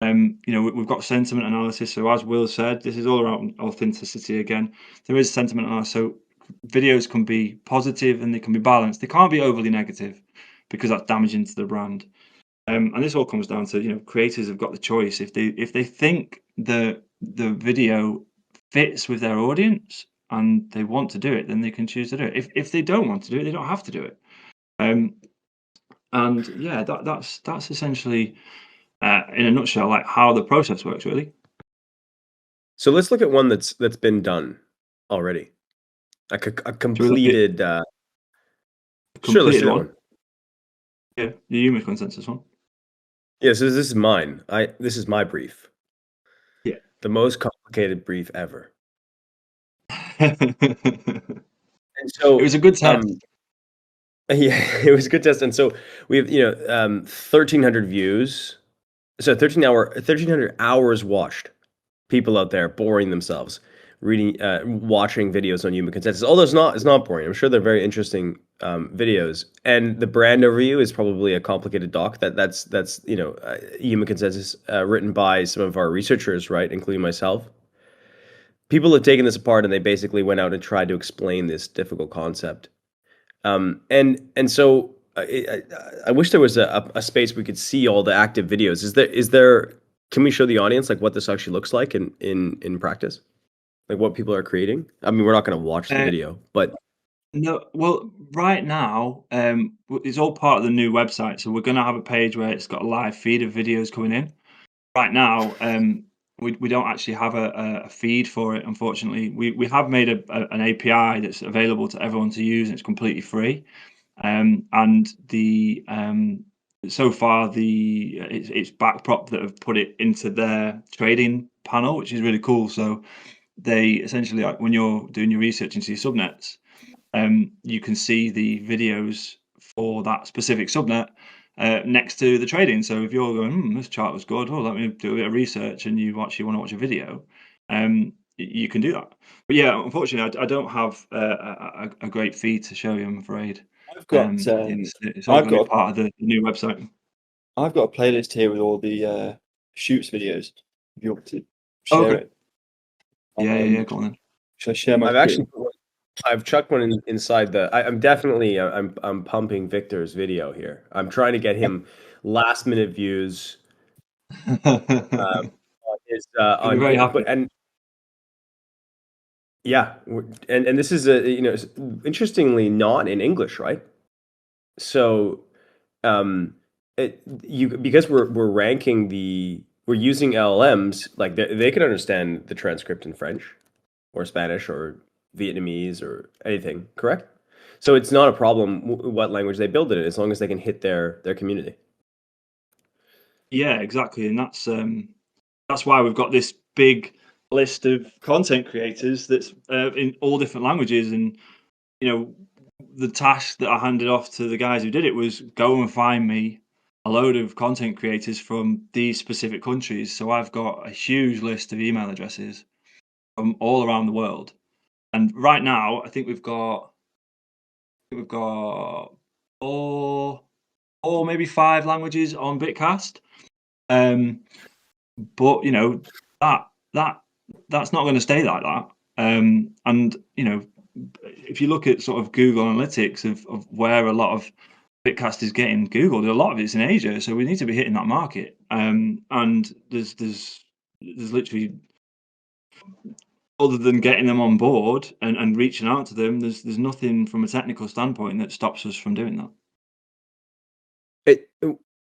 [SPEAKER 3] we've got sentiment analysis. So as Will said, this is all around authenticity again. There is sentiment analysis. So videos can be positive and they can be balanced. They can't be overly negative because that's damaging to the brand. And this all comes down to creators have got the choice. If they think the video fits with their audience and they want to do it, then they can choose to do it. If they don't want to do it, they don't have to do it. And yeah, that's essentially in a nutshell like how the process works, really.
[SPEAKER 2] So let's look at one that's been done already, like a completed. Sure, let's do that one.
[SPEAKER 3] Yeah, the human consensus one.
[SPEAKER 2] Yeah, so this is mine. This is my brief.
[SPEAKER 3] Yeah,
[SPEAKER 2] the most complicated brief ever. And so
[SPEAKER 3] it was a good test.
[SPEAKER 2] Yeah, it was a good test. And so we have 1,300 views, so 1,300 hours watched. People out there boring themselves reading, watching videos on human consensus. Although it's not boring. I'm sure they're very interesting videos. And the brand overview is probably a complicated doc. That's human consensus written by some of our researchers, right, including myself. People have taken this apart and they basically went out and tried to explain this difficult concept. And so I wish there was a space we could see all the active videos. Is there? Can we show the audience like what this actually looks like in practice, like what people are creating? I mean, we're not going to watch the video, but
[SPEAKER 3] No, well, right now, it's all part of the new website. So we're going to have a page where it's got a live feed of videos coming in. Right now, we don't actually have a feed for it, unfortunately. We have made an API that's available to everyone to use, and it's completely free. And the so far it's Backprop that have put it into their trading panel, which is really cool. So they essentially, like, when you're doing your research into your subnets, you can see the videos for that specific subnet next to the trading. So if you're going, this chart was good, oh, let me do a bit of research, and you actually want to watch a video, you can do that. But yeah, unfortunately, I don't have a great feed to show you, I'm afraid.
[SPEAKER 1] I've got
[SPEAKER 3] It's all
[SPEAKER 1] I've
[SPEAKER 3] going to
[SPEAKER 1] got
[SPEAKER 3] be part of the new website.
[SPEAKER 1] I've got a playlist here with all the shoots videos. If you want to
[SPEAKER 3] Oh,
[SPEAKER 1] share
[SPEAKER 3] okay.
[SPEAKER 1] it,
[SPEAKER 3] Yeah, go on then.
[SPEAKER 1] should I share my
[SPEAKER 2] I've
[SPEAKER 1] screen?
[SPEAKER 2] actually I've chucked one inside the. I'm definitely I'm pumping Victor's video here. I'm trying to get him last minute views on his
[SPEAKER 3] You'll be very happy.
[SPEAKER 2] and yeah, and this is interestingly not in English, right? So because we're ranking we're using LLMs, like they can understand the transcript in French or Spanish or Vietnamese or anything, correct? So it's not a problem what language they build it in, as long as they can hit their community.
[SPEAKER 3] Yeah, exactly, and that's why we've got this big list of content creators that's in all different languages. And the task that I handed off to the guys who did it was go and find me a load of content creators from these specific countries. So I've got a huge list of email addresses from all around the world. And right now, I think we've got four, maybe five languages on Bitcast. But that's not going to stay like that. And if you look at sort of Google Analytics of where a lot of Bitcast is getting Googled, a lot of it's in Asia. So we need to be hitting that market. And there's literally, other than getting them on board and reaching out to them, there's nothing from a technical standpoint that stops us from doing that.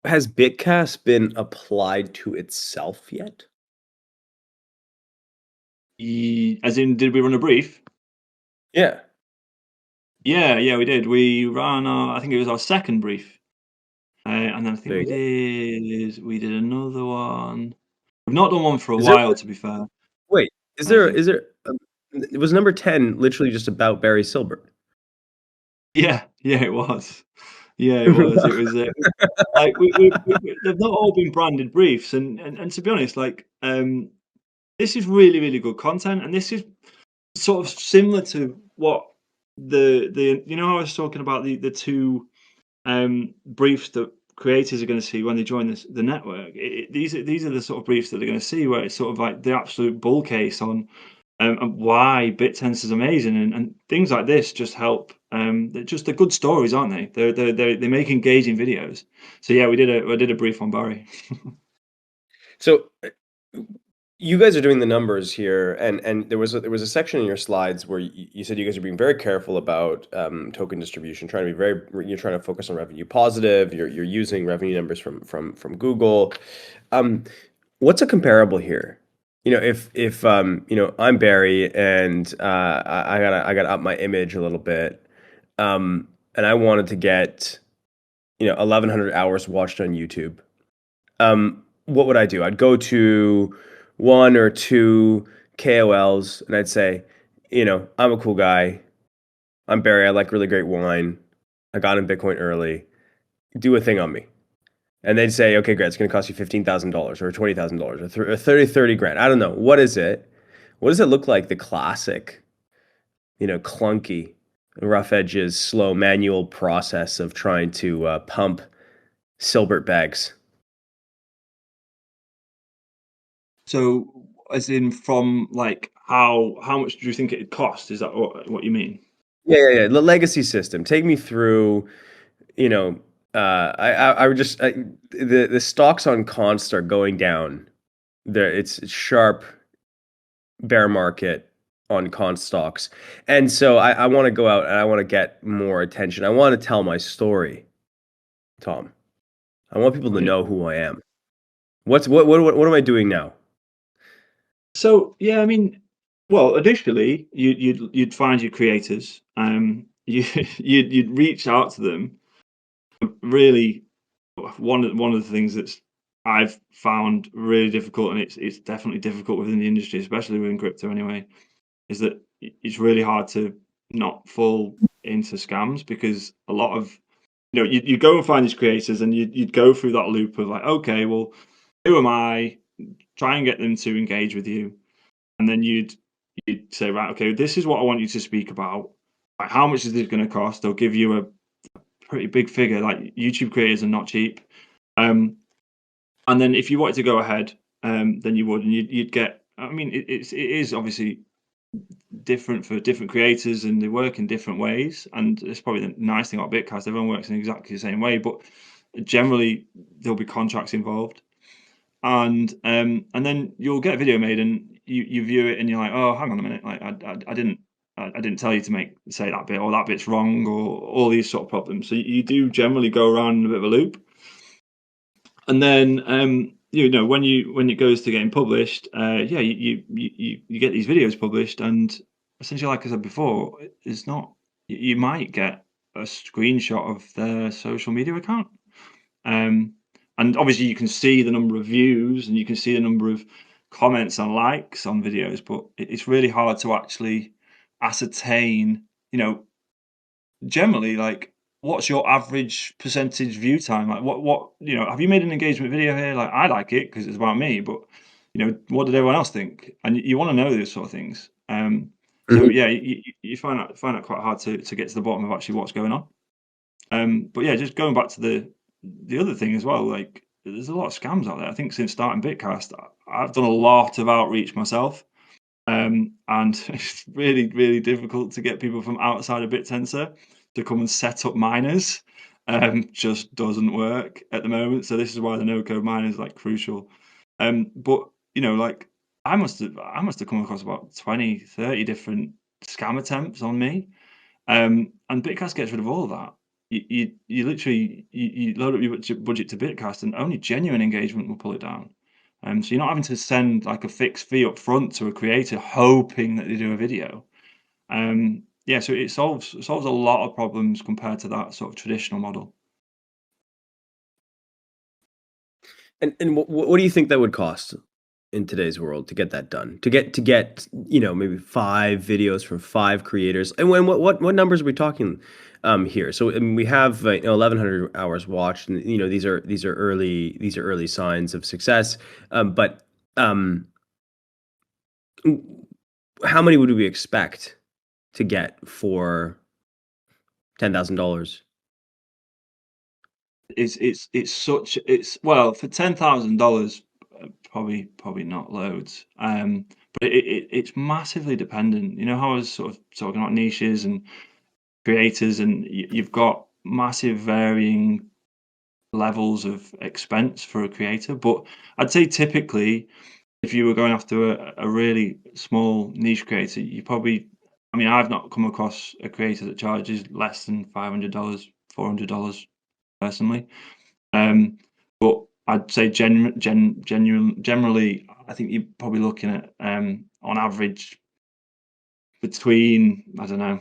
[SPEAKER 2] Has Bitcast been applied to itself yet?
[SPEAKER 3] As in, did we run a brief?
[SPEAKER 2] Yeah.
[SPEAKER 3] Yeah, we did. We ran I think it was our second brief. And then I think we did another one. We've not done one for a while, to be fair.
[SPEAKER 2] Wait, is there it was number 10 literally just about Barry Silbert?
[SPEAKER 3] Yeah, it was. Yeah, it was. It was like they've not all been branded briefs, and to be honest, like this is really, really good content, and this is sort of similar to what the how I was talking about the two briefs that creators are going to see when they join the network. These are the sort of briefs that they're going to see, where it's sort of like the absolute bull case on why Bittensor is amazing, and things like this just help. They're good stories, aren't they? They make engaging videos. So yeah, I did a brief on Barry.
[SPEAKER 2] So you guys are doing the numbers here, and there was a section in your slides where you said you guys are being very careful about token distribution, you're trying to focus on revenue positive. You're using revenue numbers from Google. What's a comparable here? If I'm Barry and I gotta up my image a little bit, and I wanted to get 1,100 hours watched on YouTube. What would I do? I'd go to one or two KOLs and I'd say, I'm a cool guy. I'm Barry. I like really great wine. I got in Bitcoin early. Do a thing on me. And they'd say, okay, great. It's going to cost you $15,000 or $20,000 or 30 grand. I don't know. What is it? What does it look like? The classic, clunky, rough edges, slow manual process of trying to pump Silbert bags.
[SPEAKER 3] So, as in from like how much do you think it'd cost? Is that what you mean?
[SPEAKER 2] Yeah. The legacy system. Take me through. I would just the stocks on Const are going down. There, it's sharp bear market on Const stocks, and so I want to go out and I want to get more attention. I want to tell my story, Tom. I want people to
[SPEAKER 3] Okay.
[SPEAKER 2] know who I am. What am I doing now?
[SPEAKER 3] So yeah, I mean, well, initially you'd find your creators, you'd reach out to them. Really, one of the things that's I've found really difficult, and it's definitely difficult within the industry, especially within crypto anyway, is that it's really hard to not fall into scams because a lot of you go and find these creators and you'd go through that loop of like, okay, well, who am I? Try and get them to engage with you, and then you'd say, right, okay, this is what I want you to speak about. Like, how much is this going to cost? They'll give you a pretty big figure. Like YouTube creators are not cheap. Um, and then if you wanted to go ahead, then you would, and you'd get. I mean, it is obviously different for different creators, and they work in different ways. And it's probably the nice thing about Bitcast. Everyone works in exactly the same way, but generally there'll be contracts involved. And then you'll get a video made, and you view it, and you're like, oh, hang on a minute, like I didn't tell you to say that bit, or that bit's wrong, or all these sort of problems. So you do generally go around in a bit of a loop. And then when it goes to getting published, yeah, you get these videos published, and essentially, like I said before, it's not. You might get a screenshot of their social media account, um, and obviously you can see the number of views and you can see the number of comments and likes on videos, but it's really hard to actually ascertain. Generally, like, what's your average percentage view time? Like, what have you made an engagement video here? Like, I like it because it's about me, but what did everyone else think? And you want to know those sort of things. So
[SPEAKER 2] Mhm.
[SPEAKER 3] yeah, you find that quite hard to get to the bottom of actually what's going on. But yeah, just going back to the other thing as well, like there's a lot of scams out there. I think since starting Bitcast, I've done a lot of outreach myself. And it's really, really difficult to get people from outside of Bittensor to come and set up miners. Just doesn't work at the moment. So this is why the no-code miner is like crucial. But like I must have come across about 20, 30 different scam attempts on me. And Bitcast gets rid of all of that. You literally you load up your budget to Bitcast, and only genuine engagement will pull it down. So you're not having to send like a fixed fee up front to a creator hoping that they do a video. Yeah, so it solves a lot of problems compared to that sort of traditional model.
[SPEAKER 2] And what do you think that would cost in today's world to get that done? To get maybe 5 videos from 5 creators. And what numbers are we talking here? So we have 1,100 hours watched, and these are early signs of success. But how many would we expect to get for $10,000?
[SPEAKER 3] It's well, for $10,000, probably not loads. But it's massively dependent. You know how I was sort of talking about niches and creators, and you've got massive varying levels of expense for a creator. But I'd say typically, if you were going after a really small niche creator, you probably, I mean, I've not come across a creator that charges less than $500, $400 personally. But I'd say generally, I think you're probably looking at on average between, I don't know,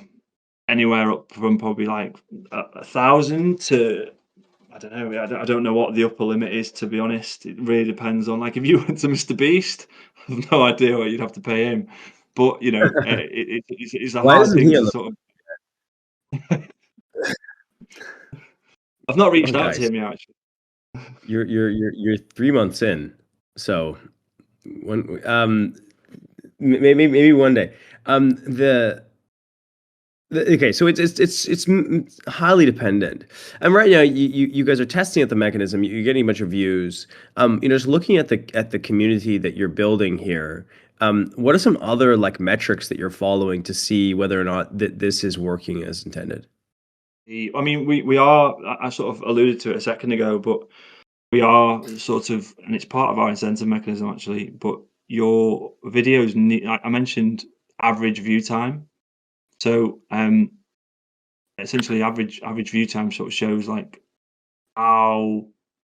[SPEAKER 3] anywhere up from probably like 1,000 to, I don't know. I don't know what the upper limit is, to be honest. It really depends on, like, if you went to Mr. Beast, I have no idea what you'd have to pay him. But it's a
[SPEAKER 2] Why
[SPEAKER 3] hard
[SPEAKER 2] isn't
[SPEAKER 3] thing
[SPEAKER 2] he on
[SPEAKER 3] to
[SPEAKER 2] the?
[SPEAKER 3] sort of. I've not
[SPEAKER 2] Well,
[SPEAKER 3] reached out to
[SPEAKER 2] guys,
[SPEAKER 3] him yet, actually.
[SPEAKER 2] you're 3 months in, so when maybe one day. Okay, so it's highly dependent, and right now you guys are testing out the mechanism. You're getting a bunch of views. Just looking at the community that you're building here. What are some other like metrics that you're following to see whether or not this is working as intended?
[SPEAKER 3] I mean, we are. I sort of alluded to it a second ago, but we are sort of, and it's part of our incentive mechanism actually. But your videos need. I mentioned average view time. So essentially, average view time sort of shows like how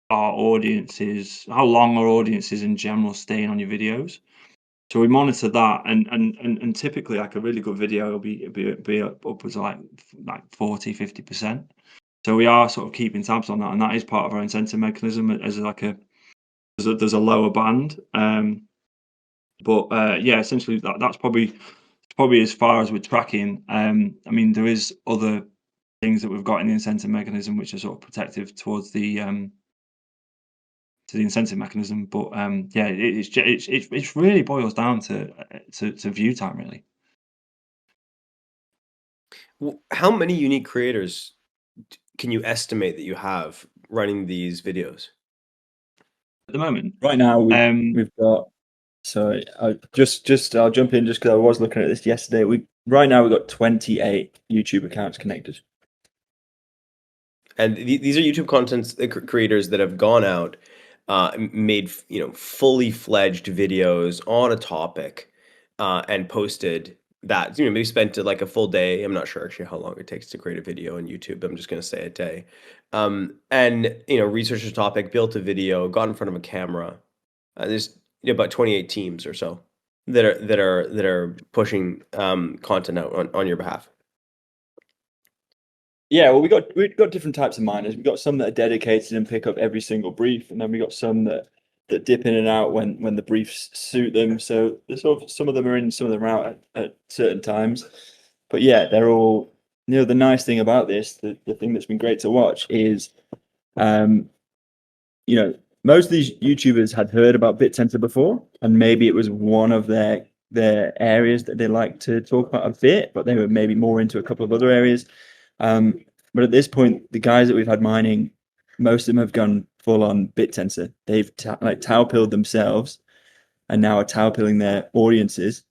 [SPEAKER 3] how long our audiences in general staying on your videos. So we monitor that, and typically like a really good video will be upwards of like 40-50%. So we are sort of keeping tabs on that, and that is part of our incentive mechanism as like there's a lower band. But yeah, essentially that's probably as far as we're tracking. I mean, there is other things that we've got in the incentive mechanism which are sort of protective towards the to the incentive mechanism. But yeah, it's really boils down to view time really.
[SPEAKER 2] How many unique creators can you estimate that you have running these videos?
[SPEAKER 3] At the moment,
[SPEAKER 1] Right now,
[SPEAKER 3] um,
[SPEAKER 1] we've got. So I'll jump in just because I was looking at this yesterday. Right now we've got 28 YouTube accounts connected.
[SPEAKER 2] And these are YouTube content creators that have gone out, made fully fledged videos on a topic, and posted that. Maybe spent like a full day. I'm not sure actually how long it takes to create a video on YouTube. I'm just going to say a day. And researched a topic, built a video, got in front of a camera. There's about 28 teams or so that are pushing content out on your behalf.
[SPEAKER 1] Yeah, well, we've got different types of miners. We've got some that are dedicated and pick up every single brief, and then we got some that dip in and out when the briefs suit them. So there's sort of some of them are in, some of them are out at certain times. But yeah, they're all. The nice thing about this, the thing that's been great to watch is, um, most of these YouTubers had heard about Bittensor before, and maybe it was one of their areas that they like to talk about a bit, but they were maybe more into a couple of other areas. But at this point, the guys that we've had mining, most of them have gone full on Bittensor. They've towpilled themselves, and now are towpilling their audiences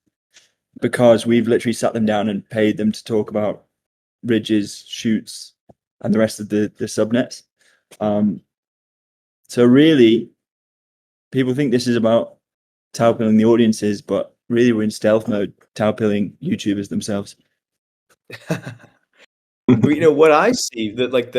[SPEAKER 1] because we've literally sat them down and paid them to talk about ridges, shoots, and the rest of the subnets. So really, people think this is about towpilling the audiences, but really we're in stealth mode, towpilling YouTubers themselves.
[SPEAKER 2] What I see that like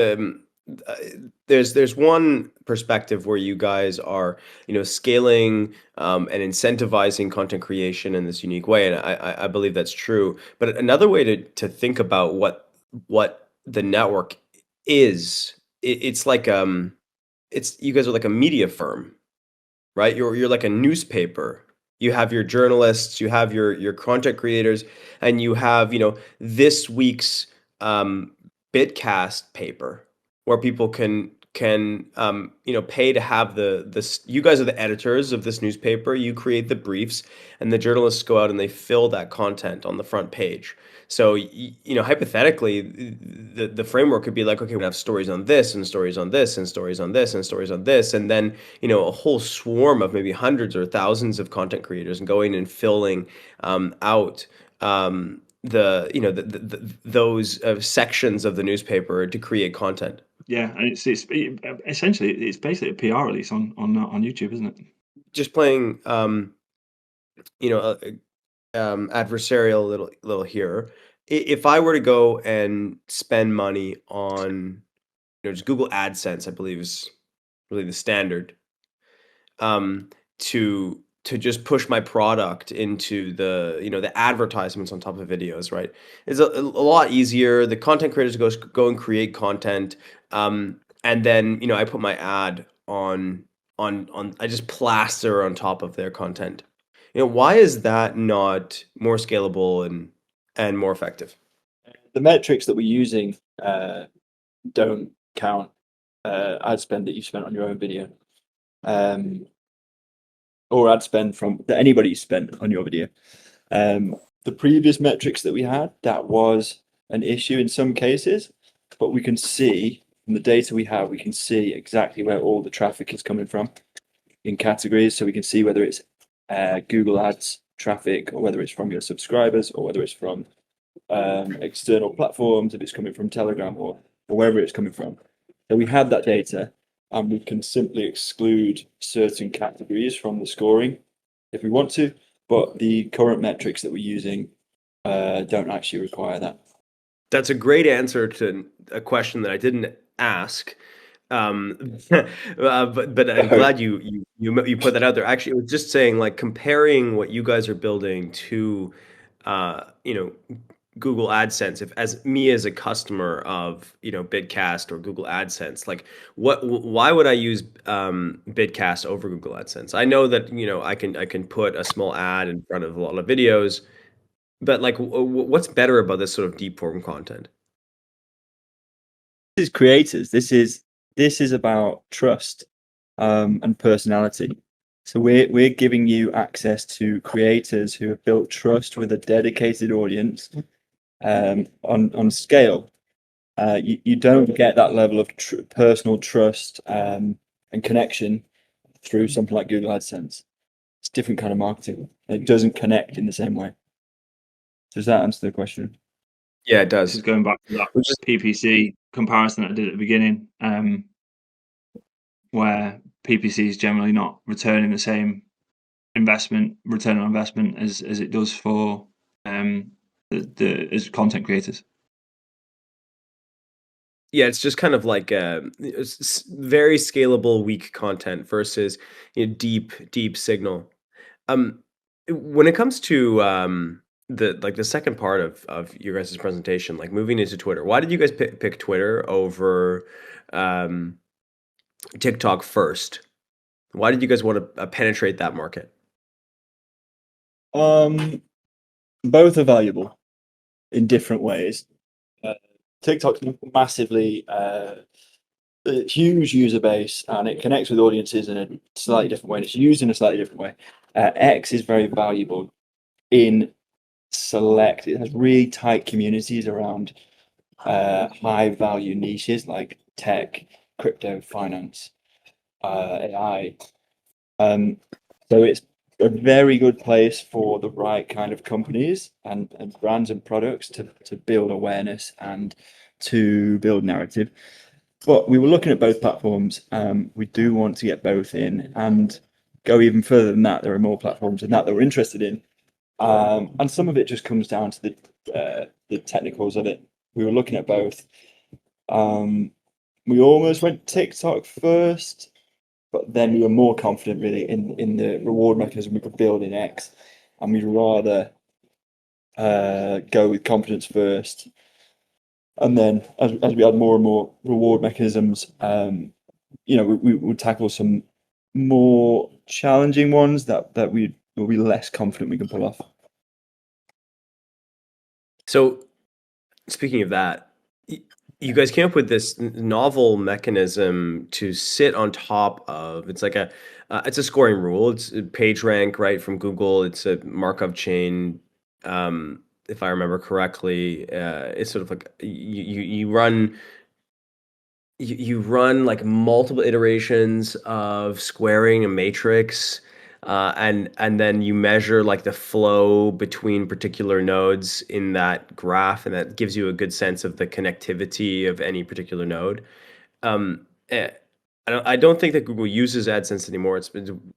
[SPEAKER 2] there's one perspective where you guys are scaling and incentivizing content creation in this unique way, and I believe that's true. But another way to think about what the network is, it's like it's you guys are like a media firm, right? You're like a newspaper. You have your journalists, you have your content creators, and you have this week's um, Bitcast paper where people can pay to have this. You guys are the editors of this newspaper. You create the briefs, and the journalists go out and they fill that content on the front page. So hypothetically, the framework could be like, okay, we have stories on this and stories on this and stories on this and stories on this, and then a whole swarm of maybe hundreds or thousands of content creators and going and filling out those sections of the newspaper to create content.
[SPEAKER 3] yeah, and it's essentially it's basically a PR release on YouTube, isn't it?
[SPEAKER 2] Just playing adversarial little here. If I were to go and spend money on just Google AdSense, I believe is really the standard, to just push my product into the advertisements on top of videos, right? It's a lot easier. The content creators go and create content, and then I put my ad on I just plaster on top of their content. Why is that not more scalable and more effective?
[SPEAKER 1] The metrics that we're using don't count ad spend that you spent on your own video, or ad spend that anybody spent on your video. The previous metrics that we had, that was an issue in some cases, but we can see from the data we have, we can see exactly where all the traffic is coming from in categories. So we can see whether it's Google Ads traffic, or whether it's from your subscribers, or whether it's from external platforms, if it's coming from Telegram or wherever it's coming from. So we have that data, and we can simply exclude certain categories from the scoring if we want to, but the current metrics that we're using don't actually require that.
[SPEAKER 2] That's a great answer to a question that I didn't ask. But I'm glad you put that out there. Actually, it was just saying, like, comparing what you guys are building to, Google AdSense. If as me as a customer of Bitcast or Google AdSense, like why would I use Bitcast over Google AdSense? I know that I can put a small ad in front of a lot of videos, but like what's better about this sort of deep form content?
[SPEAKER 1] This is creators. This is about trust and personality. So we're giving you access to creators who have built trust with a dedicated audience on scale. You don't get that level of personal trust and connection through something like Google AdSense. It's a different kind of marketing. It doesn't connect in the same way. Does that answer the question?
[SPEAKER 2] Yeah, it
[SPEAKER 3] This is
[SPEAKER 2] does.
[SPEAKER 3] going back to that PPC comparison that I did at the beginning, where PPC is generally not returning the same return on investment as it does for as content creators.
[SPEAKER 2] Yeah, it's just kind of like it's very scalable, weak content versus deep signal. When it comes to the second part of your guys' presentation, like moving into Twitter, why did you guys pick Twitter over um, TikTok first? Why did you guys want to penetrate that market?
[SPEAKER 1] Both are valuable in different ways. TikTok's massively a huge user base, and it connects with audiences in a slightly different way. And it's used in a slightly different way. X is very valuable in select. It has really tight communities around high value niches like tech, crypto, finance, AI. So it's a very good place for the right kind of companies and brands and products to build awareness and to build narrative. But we were looking at both platforms. We do want to get both in and go even further than that. There are more platforms than that we're interested in. And some of it just comes down to the technicals of it. We were looking at both. We almost went TikTok first, but then we were more confident really in the reward mechanism we could build in X, and we'd rather go with confidence first. And then as we add more and more reward mechanisms, we would tackle some more challenging ones that we will be less confident we can pull off.
[SPEAKER 2] So, speaking of that, you guys came up with this novel mechanism to sit on top of. It's like it's a scoring rule. It's a PageRank, right, from Google. It's a Markov chain. If I remember correctly, it's sort of like you run like multiple iterations of squaring a matrix, and then you measure like the flow between particular nodes in that graph, and that gives you a good sense of the connectivity of any particular node. I don't think that Google uses AdSense anymore. It's been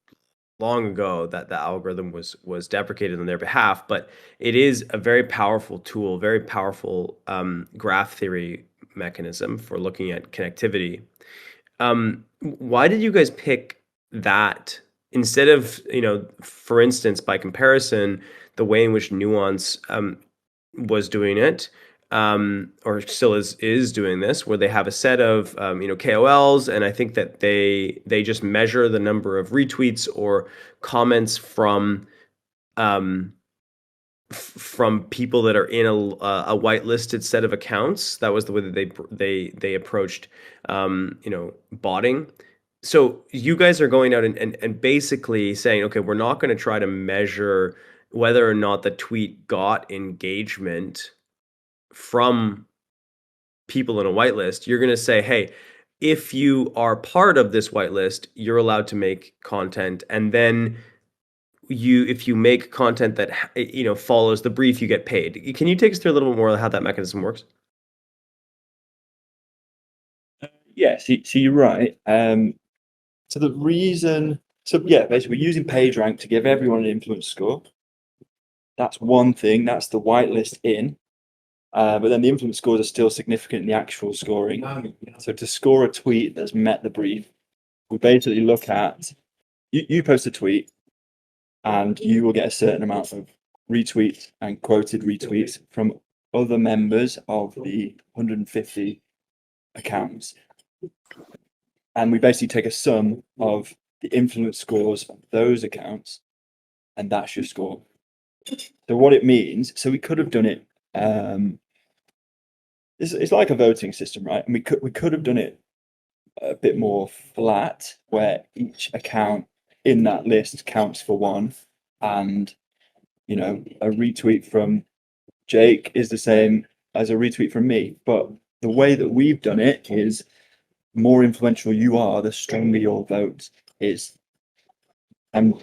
[SPEAKER 2] long ago that the algorithm was deprecated on their behalf, but it is a very powerful tool, very powerful graph theory mechanism for looking at connectivity. Why did you guys pick that instead of, for instance, by comparison, the way in which Nuance was doing it, or still is doing this, where they have a set of KOLs, and I think that they just measure the number of retweets or comments from people that are in a whitelisted set of accounts. That was the way that they approached botting. So you guys are going out and basically saying, okay, we're not going to try to measure whether or not the tweet got engagement from people in a whitelist, you're going to say, hey, if you are part of this whitelist, you're allowed to make content. And then if you make content that follows the brief, you get paid. Can you take us through a little bit more how that mechanism works?
[SPEAKER 1] Yeah, so you're right. So the reason, basically we're using PageRank to give everyone an influence score. That's one thing. That's the whitelist in. But then the influence scores are still significant in the actual scoring. So to score a tweet that's met the brief, we basically look at you post a tweet, and you will get a certain amount of retweets and quoted retweets from other members of the 150 accounts. And we basically take a sum of the influence scores of those accounts, and that's your score. So what it means, so we could have done it. It's like a voting system, right? And we could have done it a bit more flat, where each account in that list counts for one, and a retweet from Jake is the same as a retweet from me. But the way that we've done it is, the more influential you are, the stronger your vote is. And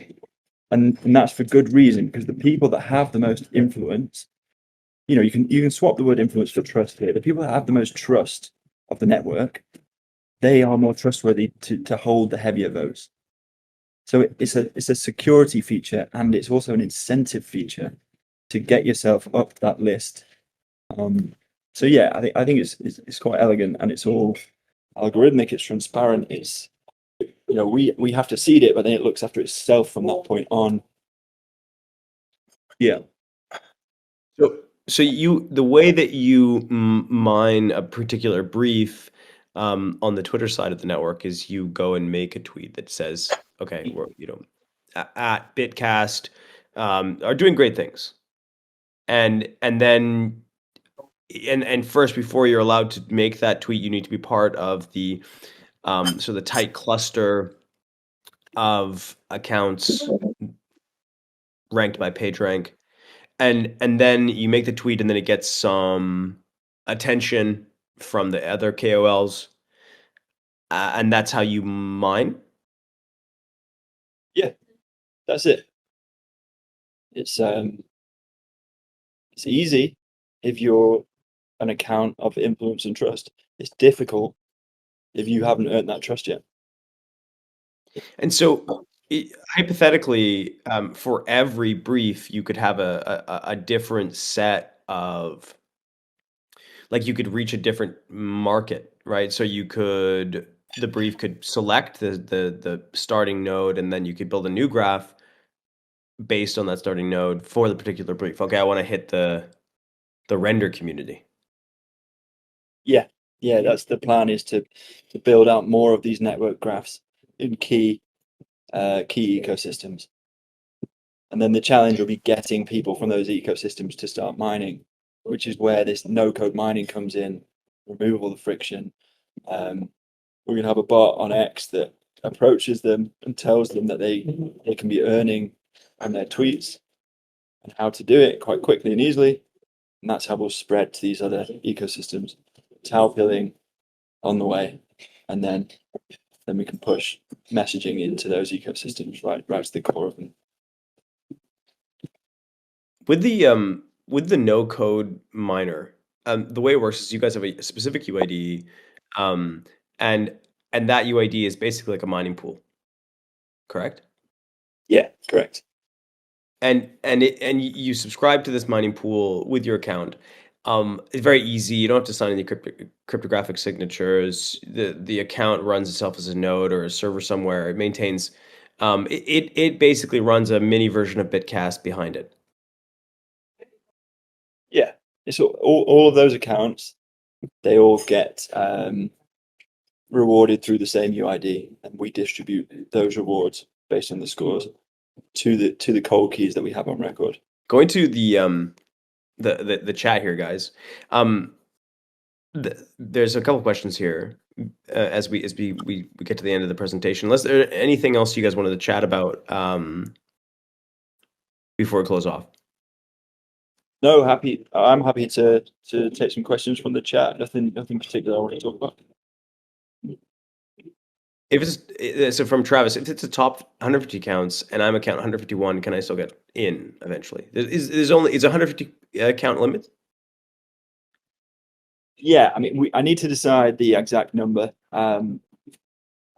[SPEAKER 1] that's for good reason, because the people that have the most influence, you can swap the word influence for trust here. The people that have the most trust of the network, they are more trustworthy to hold the heavier votes. So it's a security feature, and it's also an incentive feature to get yourself up that list. So yeah, I think it's quite elegant, and it's all algorithmic. It's transparent. It's we have to seed it, but then it looks after itself from that point on. Yeah.
[SPEAKER 2] So the way that you mine a particular brief on the Twitter side of the network is you go and make a tweet that says, okay, we're at Bitcast are doing great things, and then first, before you're allowed to make that tweet, you need to be part of the the tight cluster of accounts ranked by PageRank. And then you make the tweet, and then it gets some attention from the other KOLs, and that's how you mine.
[SPEAKER 1] Yeah, that's it. It's easy if you're an account of influence and trust. It's difficult if you haven't earned that trust yet.
[SPEAKER 2] And so, hypothetically, for every brief, you could have a different set of, like, you could reach a different market, right? So the brief could select the starting node, and then you could build a new graph based on that starting node for the particular brief. Okay, I want to hit the render community.
[SPEAKER 1] Yeah, that's the plan, is to build out more of these network graphs in key ecosystems. And then the challenge will be getting people from those ecosystems to start mining, which is where this no-code mining comes in, remove all the friction. We're going to have a bot on X that approaches them and tells them that they can be earning on their tweets, and how to do it quite quickly and easily. And that's how we'll spread to these other ecosystems. Tau pilling on the way, and then we can push messaging into those ecosystems right to the core of them.
[SPEAKER 2] With the no code miner, the way it works is you guys have a specific UID, and that UID is basically like a mining pool, correct?
[SPEAKER 1] Yeah, correct.
[SPEAKER 2] And you subscribe to this mining pool with your account. It's very easy. You don't have to sign any cryptographic signatures. The account runs itself as a node or a server somewhere. It maintains. It basically runs a mini version of Bitcast behind it.
[SPEAKER 1] Yeah, it's all of those accounts. They all get rewarded through the same UID, and we distribute those rewards based on the scores to the cold keys that we have on record.
[SPEAKER 2] Going to the chat here, guys. There's a couple questions here as we get to the end of the presentation. Unless there anything else you guys wanted to chat about before we close off?
[SPEAKER 1] No, I'm happy to take some questions from the chat. Nothing particular I want to talk about.
[SPEAKER 2] If it's so from Travis, if it's a top 150 accounts and I'm account 151, can I still get in eventually? There's only it's a 150 account limit.
[SPEAKER 1] Yeah, I mean, I need to decide the exact number. I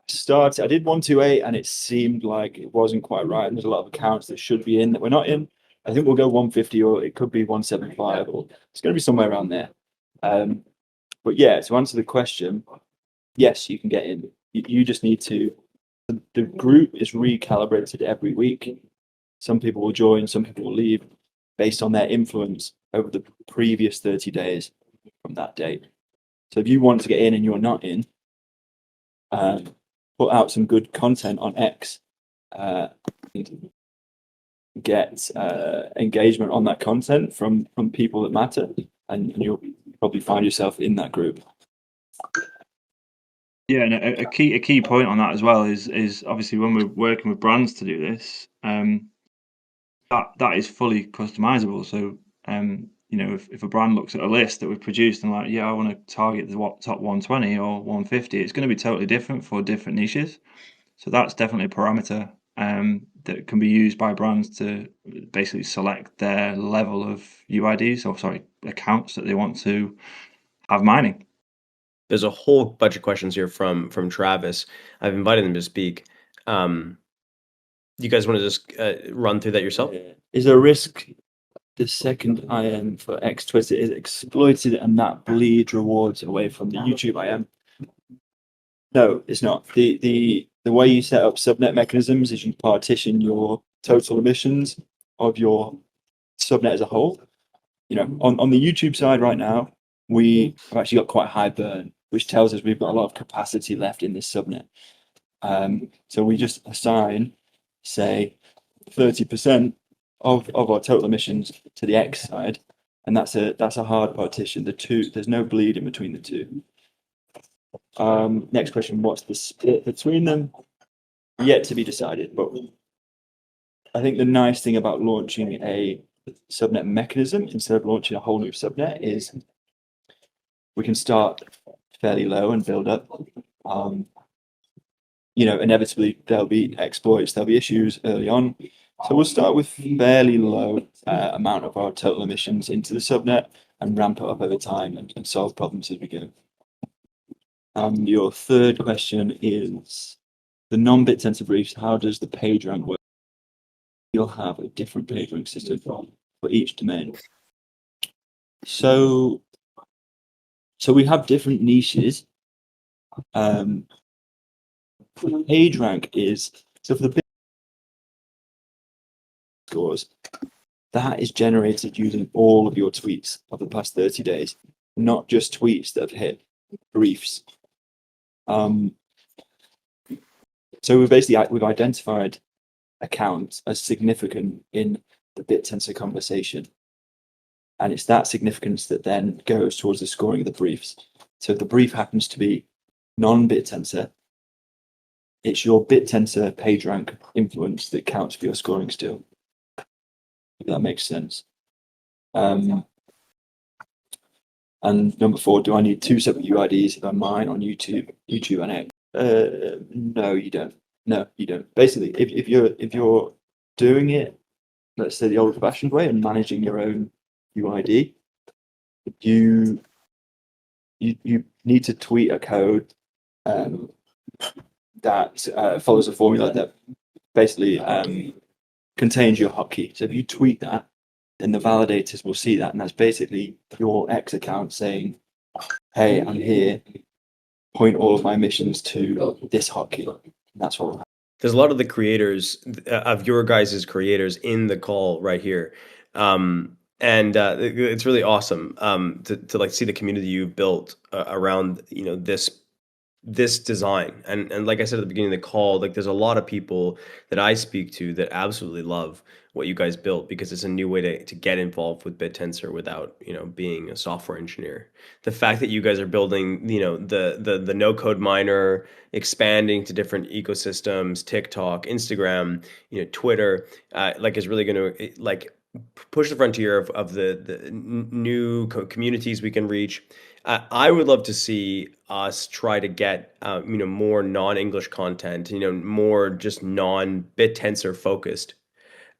[SPEAKER 1] did 128 and it seemed like it wasn't quite right. And there's a lot of accounts that should be in that we're not in. I think we'll go 150 or it could be 175 or it's going to be somewhere around there. But yeah, to answer the question, yes, you can get in. You just need to, the group is recalibrated every week. Some people will join, some people will leave based on their influence over the previous 30 days from that date. So if you want to get in and you're not in, put out some good content on X, get engagement on that content from people that matter, and you'll probably find yourself in that group.
[SPEAKER 3] Yeah, and a key point on that as well is obviously when we're working with brands to do this, that is fully customizable. So if a brand looks at a list that we've produced and like, yeah, I want to target the top 120 or 150, it's going to be totally different for different niches. So that's definitely a parameter that can be used by brands to basically select their level of UIDs, or sorry, accounts that they want to have mining.
[SPEAKER 2] There's a whole bunch of questions here from Travis. I've invited him to speak. You guys want to just run through that yourself?
[SPEAKER 1] Is there a risk the second IM for X Twitter is exploited and that bleeds rewards away from the YouTube IM? No, it's not. The way you set up subnet mechanisms is you partition your total emissions of your subnet as a whole. On the YouTube side right now, we have actually got quite a high burn, which tells us we've got a lot of capacity left in this subnet. So we just assign, say, 30% of our total emissions to the X side, and that's a hard partition. There's no bleed in between the two. Next question: what's the split between them? Yet to be decided, but I think the nice thing about launching a subnet mechanism instead of launching a whole new subnet is we can start fairly low and build up. Inevitably there'll be exploits, there'll be issues early on. So we'll start with fairly low amount of our total emissions into the subnet and ramp it up over time and solve problems as we go. Your third question is the non-Bittensor briefs. How does the PageRank work? You'll have a different PageRank system for each domain. So we have different niches. PageRank is so for the scores that is generated using all of your tweets of the past 30 days, not just tweets that have hit briefs. So we've identified accounts as significant in the Bittensor conversation, and it's that significance that then goes towards the scoring of the briefs. So if the brief happens to be non-Bittensor, it's your Bittensor PageRank influence that counts for your scoring still. If that makes sense. And number 4, do I need 2 separate UIDs if I'm mine on YouTube and X? No, you don't. No, you don't. Basically, if you're doing it, let's say the old-fashioned way and managing your own UID, you need to tweet a code that follows a formula that basically contains your hotkey. So if you tweet that, then the validators will see that, and that's basically your X account saying, "Hey, I'm here. Point all of my emissions to this hotkey." And that's what will happen.
[SPEAKER 2] There's a lot of the creators of your guys' creators in the call right here. And it's really awesome to like see the community you've built around this this design. And like I said at the beginning of the call, like there's a lot of people that I speak to that absolutely love what you guys built because it's a new way to get involved with Bittensor without, you know, being a software engineer. The fact that you guys are building, you know, the no code miner, expanding to different ecosystems, TikTok, Instagram, you know, Twitter, like is really going to like push the frontier of the new communities we can reach. I would love to see us try to get you know, more non-English content, you know, more just non-bit tensor focused,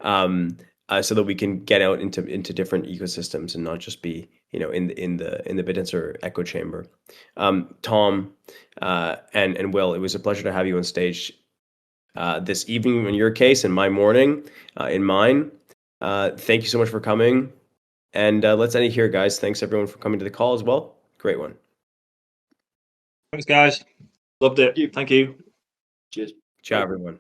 [SPEAKER 2] so that we can get out into different ecosystems and not just be, you know, in the Bittensor echo chamber. Tom and Will, it was a pleasure to have you on stage this evening in your case, and my morning in mine. Thank you so much for coming. And let's end it here, guys. Thanks everyone for coming to the call as well. Great one.
[SPEAKER 3] Thanks, guys. Loved it. Thank you.
[SPEAKER 1] Cheers.
[SPEAKER 2] Ciao, everyone.